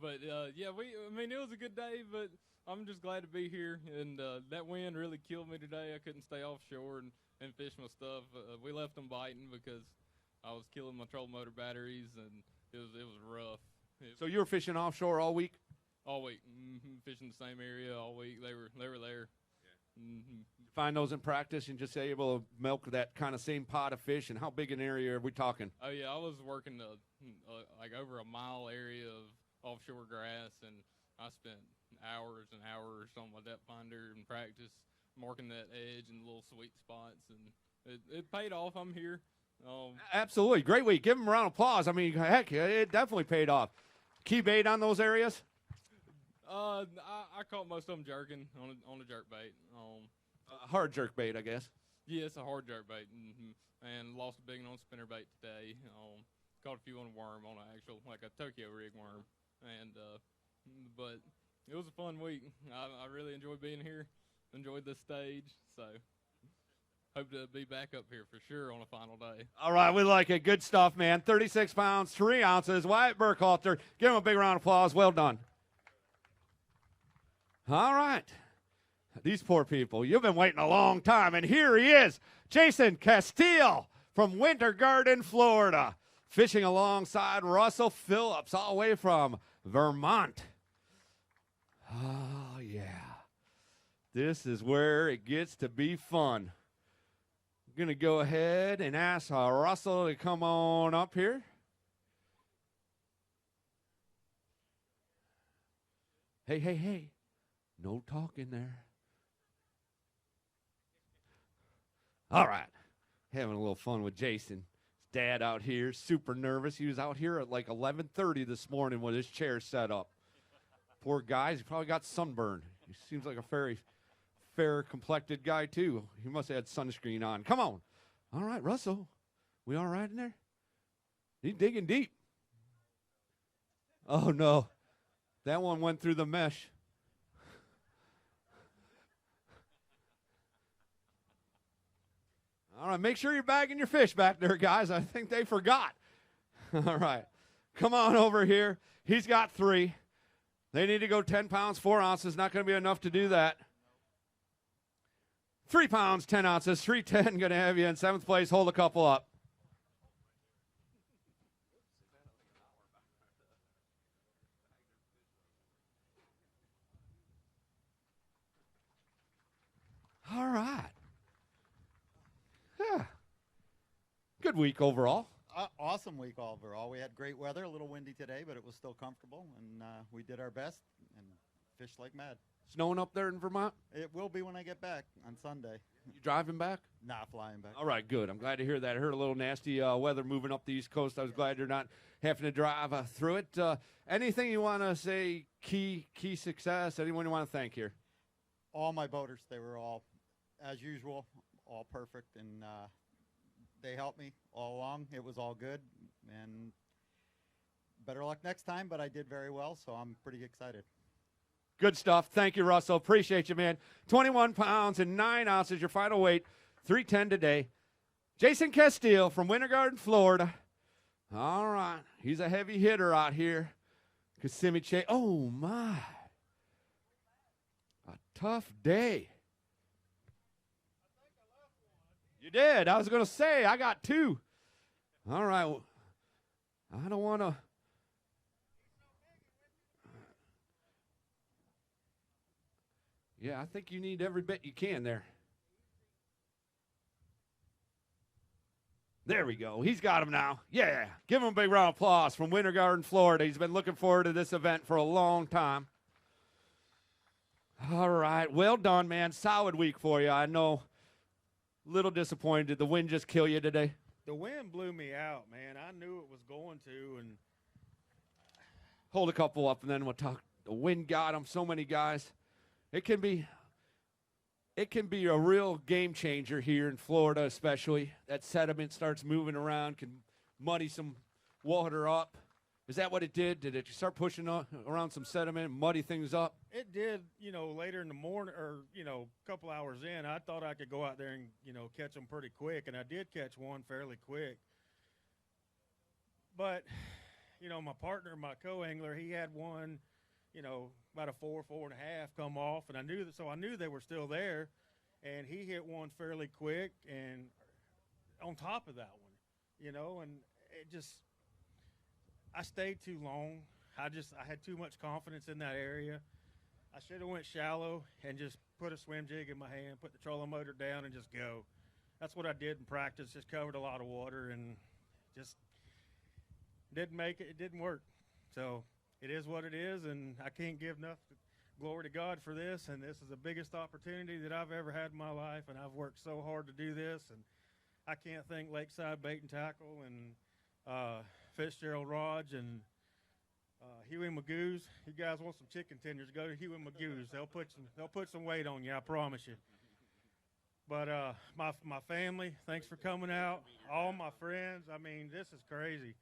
But, it was a good day, but I'm just glad to be here. And that wind really killed me today. I couldn't stay offshore and fish my stuff. We left them biting because I was killing my trolling motor batteries, and it was rough. So you were fishing offshore all week? All week. Fishing the same area all week. They were there. Find those in practice and just able to milk that kind of same pot of fish. And how big an area are we talking? Oh, yeah, I was working like over a mile area of offshore grass, and I spent hours and hours on my depth finder and practice marking that edge and little sweet spots, and it paid off. I'm here. Absolutely. Great week. Give him a round of applause. I mean, heck, it definitely paid off. Key bait on those areas? I caught most of them jerking on a jerk bait. Hard jerk bait, I guess. Yeah, it's a hard jerk bait, and lost a big one on spinner bait today. Caught a few on a worm, on an actual, like a Tokyo rig worm, and but it was a fun week. I really enjoyed being here, enjoyed this stage, so hope to be back up here for sure on a final day. All right, we like it. Good stuff, man. 36 pounds, 3 ounces. Wyatt Burkhalter, give him a big round of applause. Well done. All right. These poor people, you've been waiting a long time, and here he is, Jason Castile from Winter Garden, Florida, fishing alongside Russell Phillips all the way from Vermont. Oh, yeah. This is where it gets to be fun. I'm going to go ahead and ask Russell to come on up here. Hey. No talking there. All right. Having a little fun with Jason. dad out here, super nervous. He was out here at like 11:30 this morning with his chair set up. Poor guy, he probably got sunburned. He seems like a very fair-complected guy, too. He must have had sunscreen on. Come on. All right, Russell. We all right in there? He's digging deep. Oh, no. That one went through the mesh. All right, make sure you're bagging your fish back there, guys. I think they forgot. All right. Come on over here. He's got 3. They need to go 10 pounds, 4 ounces. Not going to be enough to do that. 3 pounds, 10 ounces, 310. Going to have you in 7th place. Hold a couple up. All right. Yeah. Good week overall. Awesome week overall. We had great weather, a little windy today, but it was still comfortable, and we did our best and fished like mad. Snowing up there in Vermont? It will be when I get back on Sunday. You driving back? Nah, flying back. All right, good. I'm glad to hear that. I heard a little nasty weather moving up the East Coast. I was glad you're not having to drive through it. Anything you want to say, key success? Anyone you want to thank here? All my boaters, they were all, as usual, all perfect, and they helped me all along. It was all good, and better luck next time, but I did very well, so I'm pretty excited. Good stuff. Thank you, Russell. Appreciate you, man. 21 pounds and 9 ounces, your final weight, 310 today. Jason Castile from Winter Garden, Florida. All right. He's a heavy hitter out here. Kissimmee. Oh, my. A tough day. You did. I was going to say, I got 2. All right. I don't want to. Yeah, I think you need every bit you can there. There we go. He's got him now. Yeah. Give him a big round of applause from Winter Garden, Florida. He's been looking forward to this event for a long time. All right. Well done, man. Solid week for you. I know. Little disappointed. Did the wind just kill you today? The wind blew me out, man. I knew it was going to, and hold a couple up, and then we'll talk. The wind got him. So many guys. It can be a real game changer here in Florida, especially. That sediment starts moving around, can muddy some water up. Is that what it did? Did it start pushing around some sediment and muddy things up? it did, later in the morning or, a couple hours in, I thought I could go out there and, catch them pretty quick, and I did catch one fairly quick. But, my partner, my co-angler, he had one, about a 4.5 come off, and I knew they were still there, and he hit one fairly quick and on top of that one, and it just, I stayed too long. I had too much confidence in that area. I should have went shallow and just put a swim jig in my hand, put the trolling motor down, and just go. That's what I did in practice, just covered a lot of water and just didn't make it. It didn't work. So it is what it is, and I can't give enough glory to God for this, and this is the biggest opportunity that I've ever had in my life, and I've worked so hard to do this, and I can't thank Lakeside Bait and Tackle and Fitzgerald Rodge and Huey Magoo's. You guys want some chicken tenders, go to Huey Magoo's. They'll put some weight on you, I promise you. But my family, thanks for coming out. All my friends, I mean, this is crazy.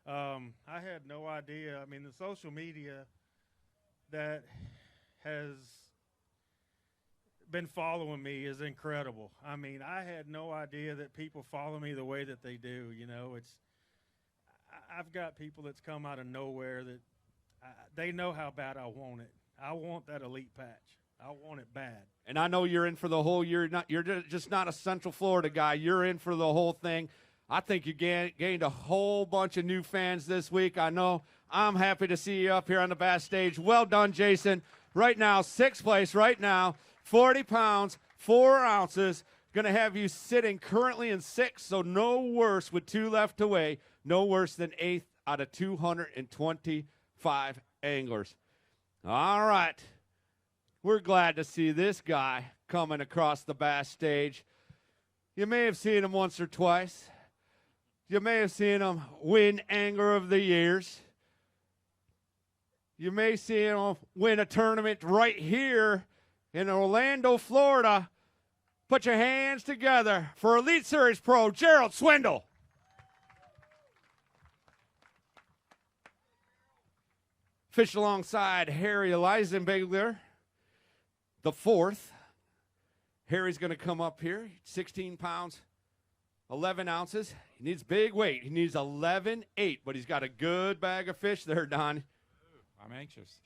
I had no idea. I mean, the social media that has been following me is incredible. I mean, I had no idea that people follow me the way that they do. I've got people that's come out of nowhere that they know how bad I want it. I want that elite patch. I want it bad. And I know you're in for the whole. You're just not a Central Florida guy. You're in for the whole thing. I think you gained a whole bunch of new fans this week. I know. I'm happy to see you up here on the Bass stage. Well done, Jason. Right now, 6th place. Right now, 40 pounds, 4 ounces. Going to have you sitting currently in 6th, so no worse with 2 left to weigh. No worse than 8th out of 225 anglers. All right. We're glad to see this guy coming across the Bass stage. You may have seen him once or twice. You may have seen him win Angler of the Years. You may see him win a tournament right here in Orlando, Florida. Put your hands together for Elite Series Pro Gerald Swindle. Fished alongside Harry Elisenbegler, the fourth. Harry's going to come up here, 16 pounds, 11 ounces. He needs big weight. He needs 11.8, but he's got a good bag of fish there, Don. I'm anxious.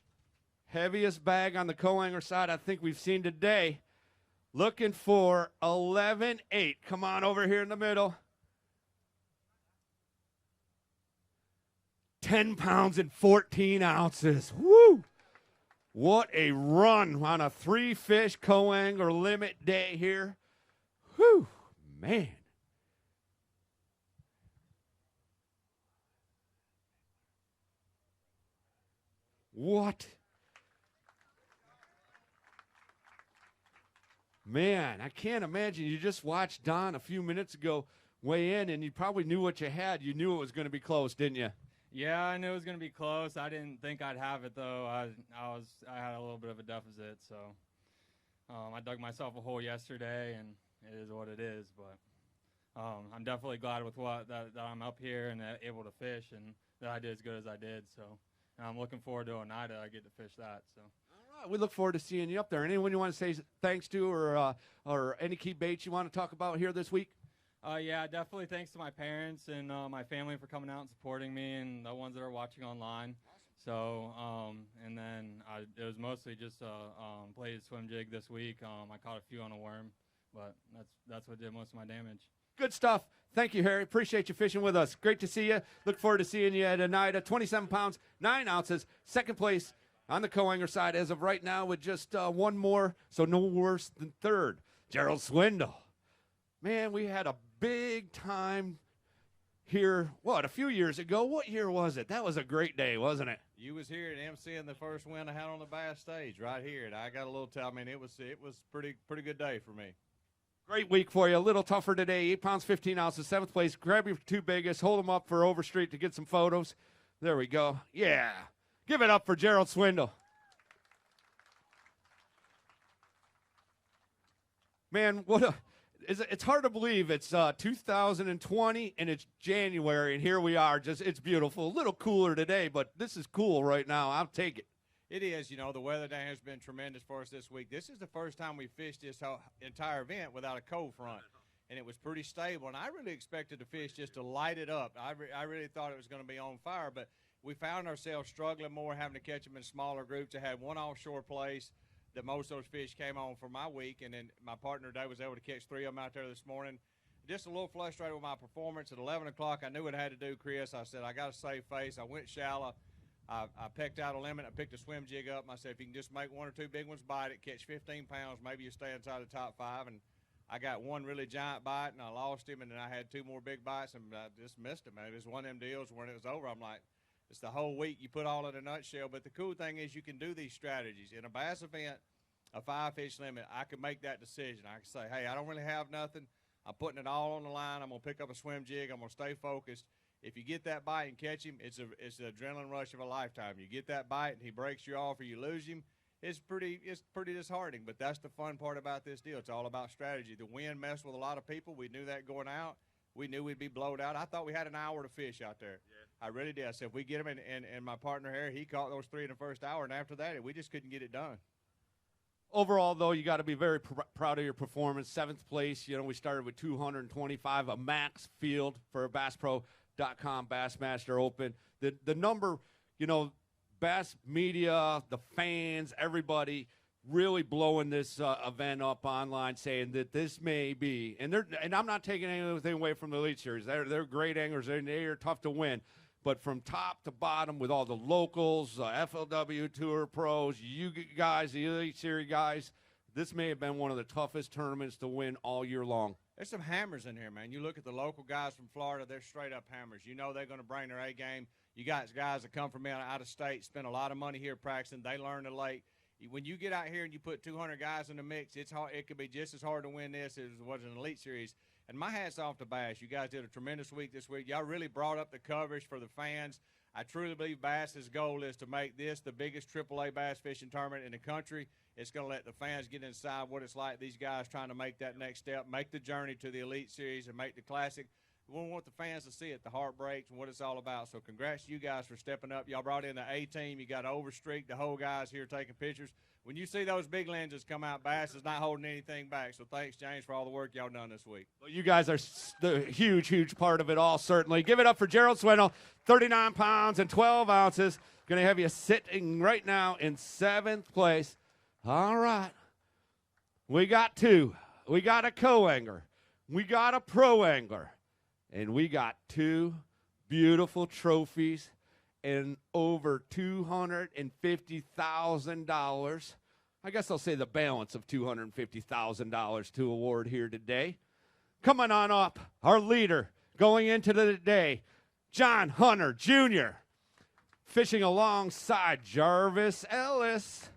Heaviest bag on the co-angler side I think we've seen today. Looking for 11.8. Come on over here in the middle. 10 pounds and 14 ounces. Woo! What a run on a 3-fish co-angler limit day here. Whew, man. What? Man, I can't imagine. You just watched Don a few minutes ago weigh in, and you probably knew what you had. You knew it was going to be close, didn't you? Yeah, I knew it was going to be close. I didn't think I'd have it though. I had a little bit of a deficit, so I dug myself a hole yesterday, and it is what it is. But I'm definitely glad with that I'm up here and able to fish, and that I did as good as I did. So I'm looking forward to Oneida. I get to fish that. So. All right, we look forward to seeing you up there. Anyone you want to say thanks to, or any key baits you want to talk about here this week? Yeah, definitely thanks to my parents and my family for coming out and supporting me, and the ones that are watching online. So, and then it was mostly just bladed swim jig this week. I caught a few on a worm, but that's what did most of my damage. Good stuff. Thank you, Harry. Appreciate you fishing with us. Great to see you. Look forward to seeing you at Oneida. 27 pounds, 9 ounces, second place on the co-angler side as of right now with just one more, so no worse than third. Gerald Swindle. Man, we had a big time here, a few years ago. What year was it? That was a great day, wasn't it? You was here at MCing the first win I had on the Bass stage right here, and I got a little tell. I mean, it was pretty good day for me. Great week for you. A little tougher today. 8 pounds, 15 ounces, seventh place. Grab your two biggest. Hold them up for Overstreet to get some photos. There we go. Yeah. Give it up for Gerald Swindle. Man, it's hard to believe it's 2020 and it's January, and here we are. It's beautiful. A little cooler today, but this is cool right now. I'll take it. It is. The weather down here has been tremendous for us this week. This is the first time we fished this entire event without a cold front, and it was pretty stable. And I really expected the fish just to light it up. I really thought it was going to be on fire, but we found ourselves struggling more, having to catch them in smaller groups. I had one offshore place that most of those fish came on for my week, and then my partner Dave was able to catch 3 of them out there this morning. Just a little frustrated with my performance. At 11 o'clock, I knew what I had to do, Chris. I said, I got to save face. I went shallow. I pecked out a limit. I picked a swim jig up. And I said, if you can just make 1 or 2 big ones bite it, catch 15 pounds, maybe you stay inside the top 5. And I got one really giant bite, and I lost him, and then I had 2 more big bites, and I just missed him, man. It was one of them deals when it was over, I'm like, it's the whole week you put all in a nutshell. But the cool thing is you can do these strategies. In a bass event, a 5-fish limit, I can make that decision. I can say, hey, I don't really have nothing. I'm putting it all on the line. I'm going to pick up a swim jig. I'm going to stay focused. If you get that bite and catch him, it's the adrenaline rush of a lifetime. You get that bite and he breaks you off or you lose him, it's pretty disheartening. But that's the fun part about this deal. It's all about strategy. The wind messed with a lot of people. We knew that going out. We knew we'd be blowed out. I thought we had an hour to fish out there. Yeah. I really did. I said, if we get him, and my partner Harry, he caught those 3 in the first hour, and after that, we just couldn't get it done. Overall, though, you got to be very proud of your performance. 7th place. We started with 225, a max field for BassPro.com Bassmaster Open. The number, Bass media, the fans, everybody really blowing this event up online, saying that this may be, and I'm not taking anything away from the Elite Series. They're great anglers. They are tough to win. But from top to bottom, with all the locals, FLW Tour pros, you guys, the Elite Series guys, this may have been one of the toughest tournaments to win all year long. There's some hammers in here, man. You look at the local guys from Florida, they're straight-up hammers. They're going to bring their A-game. You got guys that come from out of state, spend a lot of money here practicing. They learn the lake. When you get out here and you put 200 guys in the mix, it's hard. It could be just as hard to win this as it was an Elite Series. And my hat's off to Bass. You guys did a tremendous week this week. Y'all really brought up the coverage for the fans. I truly believe Bass's goal is to make this the biggest AAA bass fishing tournament in the country. It's going to let the fans get inside what it's like, these guys trying to make that next step, make the journey to the Elite Series and make the Classic. We want the fans to see it, the heartbreaks and what it's all about. So congrats to you guys for stepping up. Y'all brought in the A-team. You got Overstreak, the whole guys here taking pictures. When you see those big lenses come out, Bass is not holding anything back. So thanks, James, for all the work y'all done this week. Well, you guys are the huge part of it all, certainly. Give it up for Gerald Swindle, 39 pounds and 12 ounces. Going to have you sitting right now in 7th place. All right. We got 2. We got a co-angler. We got a pro angler. And we got 2 beautiful trophies and over $250,000. I guess I'll say the balance of $250,000 to award here today. Coming on up, our leader going into the day, John Hunter Jr., fishing alongside Jarvis Ellis.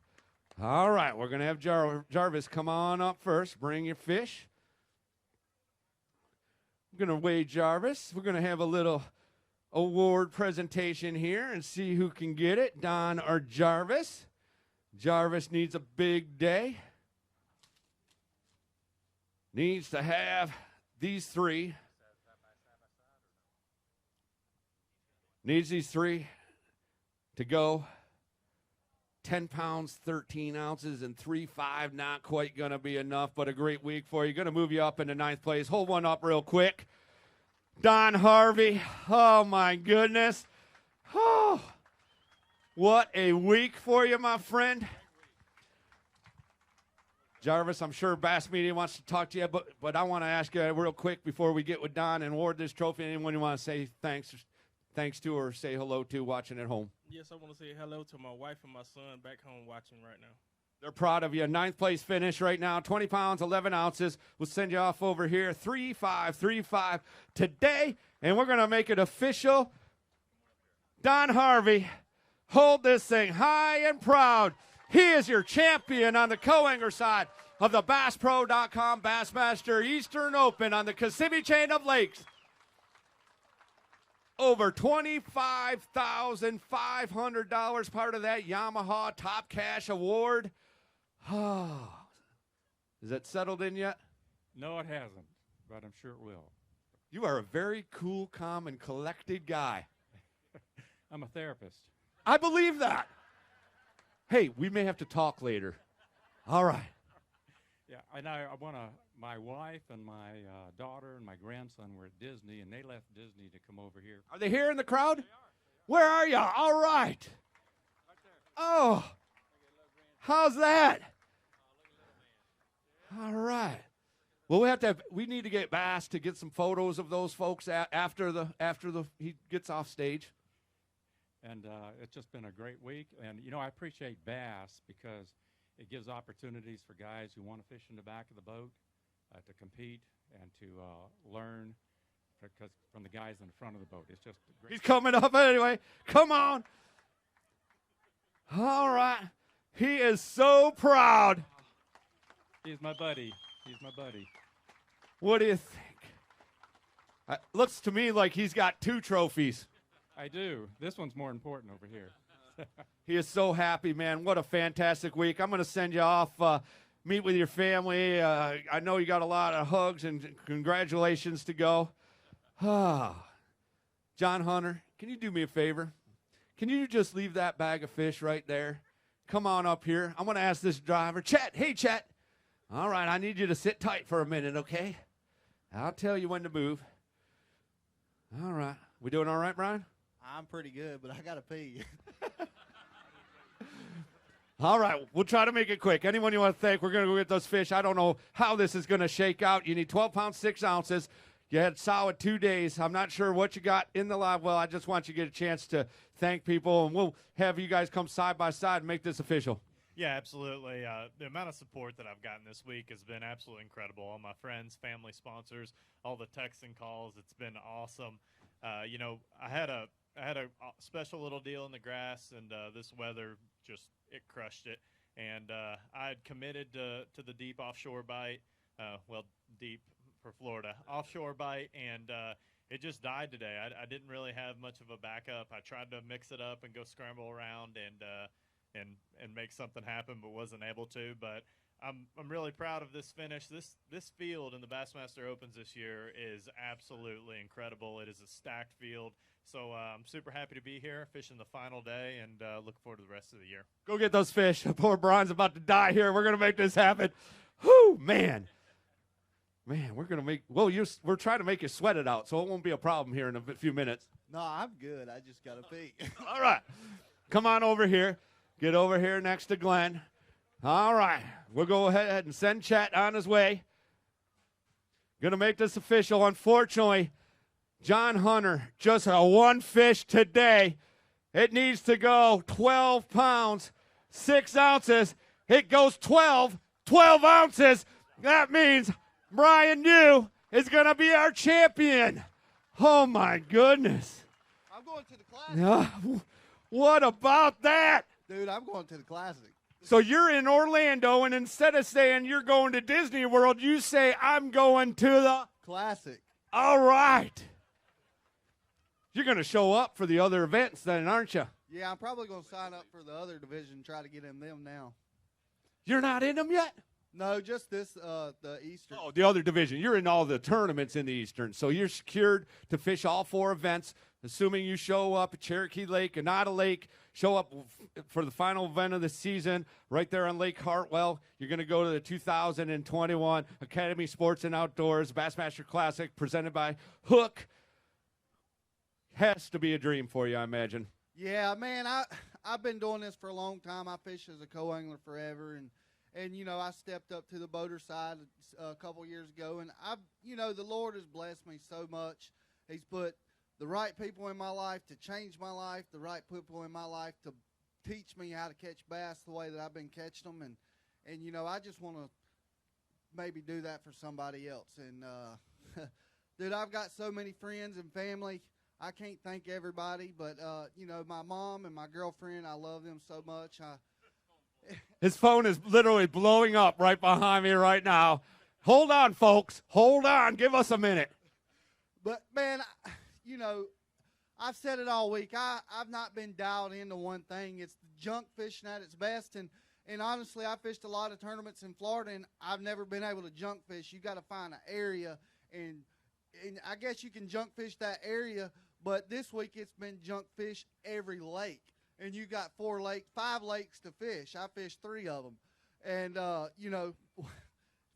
All right, we're going to have Jarvis come on up first. Bring your fish. We're going to weigh Jarvis. We're going to have a little award presentation here and see who can get it, Don or Jarvis. Jarvis needs a big day. Needs to have these 3. Needs these 3 to go. 10 pounds, 13 ounces, and 3.5. Not quite going to be enough, but a great week for you. Going to move you up into 9th place. Hold one up real quick. Don Harvey. Oh, my goodness. Oh, what a week for you, my friend. Jarvis, I'm sure Bass Media wants to talk to you, but I want to ask you real quick before we get with Don and award this trophy. Anyone you want to say thanks to or say hello to watching at home? Yes, I want to say hello to my wife and my son back home watching right now. They're proud of you. 9th place finish right now. 20 pounds, 11 ounces. We'll send you off over here. 3.5 today, and we're going to make it official. Don Harvey, hold this thing high and proud. He is your champion on the co-angler side of the BassPro.com Bassmaster Eastern Open on the Kissimmee chain of lakes. Over $25,500, part of that Yamaha Top Cash Award. Oh, is that settled in yet? No, it hasn't, but I'm sure it will. You are a very cool, calm, and collected guy. I'm a therapist. I believe that. Hey, we may have to talk later. All right. Yeah, and I want to. My wife and my daughter and my grandson were at Disney, and they left Disney to come over here. Are they here in the crowd? They are. Where are you? All right. Right there. Oh, how's that? All right. Well, we need to get Bass to get some photos of those folks after he gets off stage. And it's just been a great week. And, you know, I appreciate Bass because it gives opportunities for guys who want to fish in the back of the boat to compete and to learn from the guys in the front of the boat. It's just great. He's coming up anyway. Come on. All right. He is so proud. He's my buddy. He's my buddy. What do you think? Looks to me like he's got 2 trophies. I do. This one's more important over here. He is so happy, man. What a fantastic week. I'm going to send you off, meet with your family. I know you got a lot of hugs and congratulations to go. John Hunter, can you do me a favor? Can you just leave that bag of fish right there? Come on up here. I'm going to ask this driver, Chet. Hey, Chet. All right, I need you to sit tight for a minute, okay? I'll tell you when to move. All right. We doing all right, Brian? I'm pretty good, but I got to pee. All right, we'll try to make it quick. Anyone you want to thank, we're going to go get those fish. I don't know how this is going to shake out. You need 12 pounds, 6 ounces. You had solid 2 days. I'm not sure what you got in the live well. I just want you to get a chance to thank people, and we'll have you guys come side by side and make this official. Yeah, absolutely. The amount of support that I've gotten this week has been absolutely incredible. All my friends, family, sponsors, all the texts and calls. It's been awesome. You know, I had a special little deal in the grass, and this weather it crushed it. And I had committed to the deep offshore bite. Well, deep for Florida. Offshore bite, and it just died today. I didn't really have much of a backup. I tried to mix it up and go scramble around and make something happen, but wasn't able to. But I'm really proud of this finish. This field in the Bassmaster Opens this year is absolutely incredible. It is a stacked field. So I'm super happy to be here, fishing the final day, and looking forward to the rest of the year. Go get those fish. Poor Brian's about to die here. We're going to make this happen. Whew, man. Man, we're going to make – well, we're trying to make you sweat it out, so it won't be a problem here in a few minutes. No, I'm good. I just got to pee. All right. Come on over here. Get over here next to Glenn. All right. We'll go ahead and send Chet on his way. Going to make this official. Unfortunately, John Hunter, just a one fish today. It needs to go 12 pounds, 6 ounces. It goes 12 ounces. That means Brian New is going to be our champion. Oh, my goodness. I'm going to the Classic. What about that? Dude, I'm going to the Classic. So you're in Orlando, and instead of saying you're going to Disney World, you say I'm going to the Classic. All right. You're going to show up for the other events then, aren't you? Yeah, I'm probably going to sign up for the other division and try to get in them now. You're not in them yet? No, just this, the Eastern. Oh, the other division. You're in all the tournaments in the Eastern. So you're secured to fish all 4 events, assuming you show up at Cherokee Lake, Oneida Lake, show up for the final event of the season right there on Lake Hartwell. You're going to go to the 2021 Academy Sports and Outdoors Bassmaster Classic presented by Hook. Has to be a dream for you, I imagine. Yeah, man, I've been doing this for a long time. I fish as a co-angler forever, and you know, I stepped up to the boater side a couple years ago, and the Lord has blessed me so much. He's put the right people in my life to change my life, the right people in my life to teach me how to catch bass the way that I've been catching them, and you know, I just want to maybe do that for somebody else. And dude, I've got so many friends and family. I can't thank everybody, but you know, my mom and my girlfriend, I love them so much. His phone is literally blowing up right behind me right now. Hold on, folks. Hold on. Give us a minute. But, man, you know, I've said it all week. I've not been dialed into one thing. It's junk fishing at its best. And honestly, I fished a lot of tournaments in Florida, and I've never been able to junk fish. You got to find an area, and I guess you can junk fish that area, but this week it's been junk fish every lake. And you got 5 lakes to fish. I fished 3 of them. And, you know,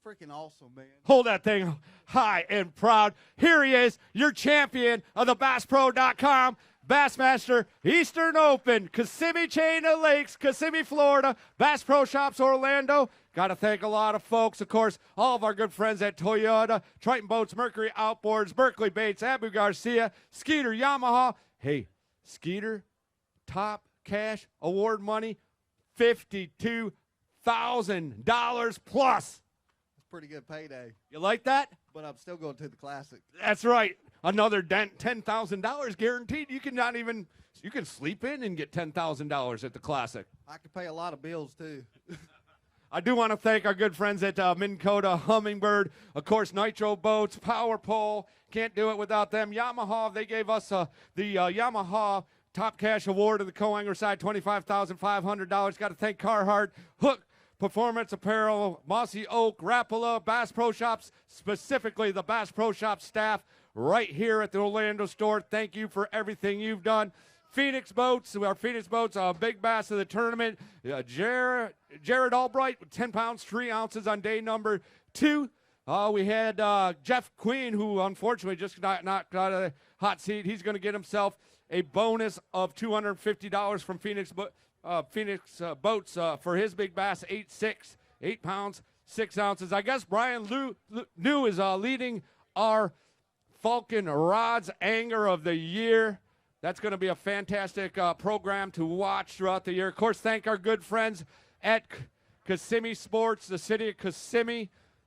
freaking awesome, man. Hold that thing high and proud. Here he is, your champion of the BassPro.com Bassmaster Eastern Open, Kissimmee Chain of Lakes, Kissimmee, Florida, Bass Pro Shops, Orlando. Got to thank a lot of folks, of course, all of our good friends at Toyota, Triton Boats, Mercury Outboards, Berkeley Baits, Abu Garcia, Skeeter, Yamaha. Hey, Skeeter, top cash award money, $52,000 plus. It's pretty good payday. You like that? But I'm still going to the Classic. That's right. Another $10,000 guaranteed. You can sleep in and get $10,000 at the Classic. I could pay a lot of bills too. I do want to thank our good friends at Minn Kota Hummingbird, of course, Nitro Boats, Power Pole. Can't do it without them. Yamaha, they gave us the Yamaha Top Cash Award of the co-angler side, $25,500. Got to thank Carhartt, Hook, Performance Apparel, Mossy Oak, Rapala, Bass Pro Shops, specifically the Bass Pro Shops staff right here at the Orlando store. Thank you for everything you've done. Phoenix Boats, our Phoenix Boats, big bass of the tournament. Jared Albright, 10 pounds, 3 ounces on day number 2. We had Jeff Queen, who unfortunately just knocked out of the hot seat. He's going to get himself a bonus of $250 from Phoenix Boats for his big bass, 8.6, 8 pounds, 6 ounces. I guess Brian New is leading our Falcon Rods Angler of the Year. That's going to be a fantastic program to watch throughout the year. Of course, thank our good friends at Kissimmee Sports, the city of Kissimmee.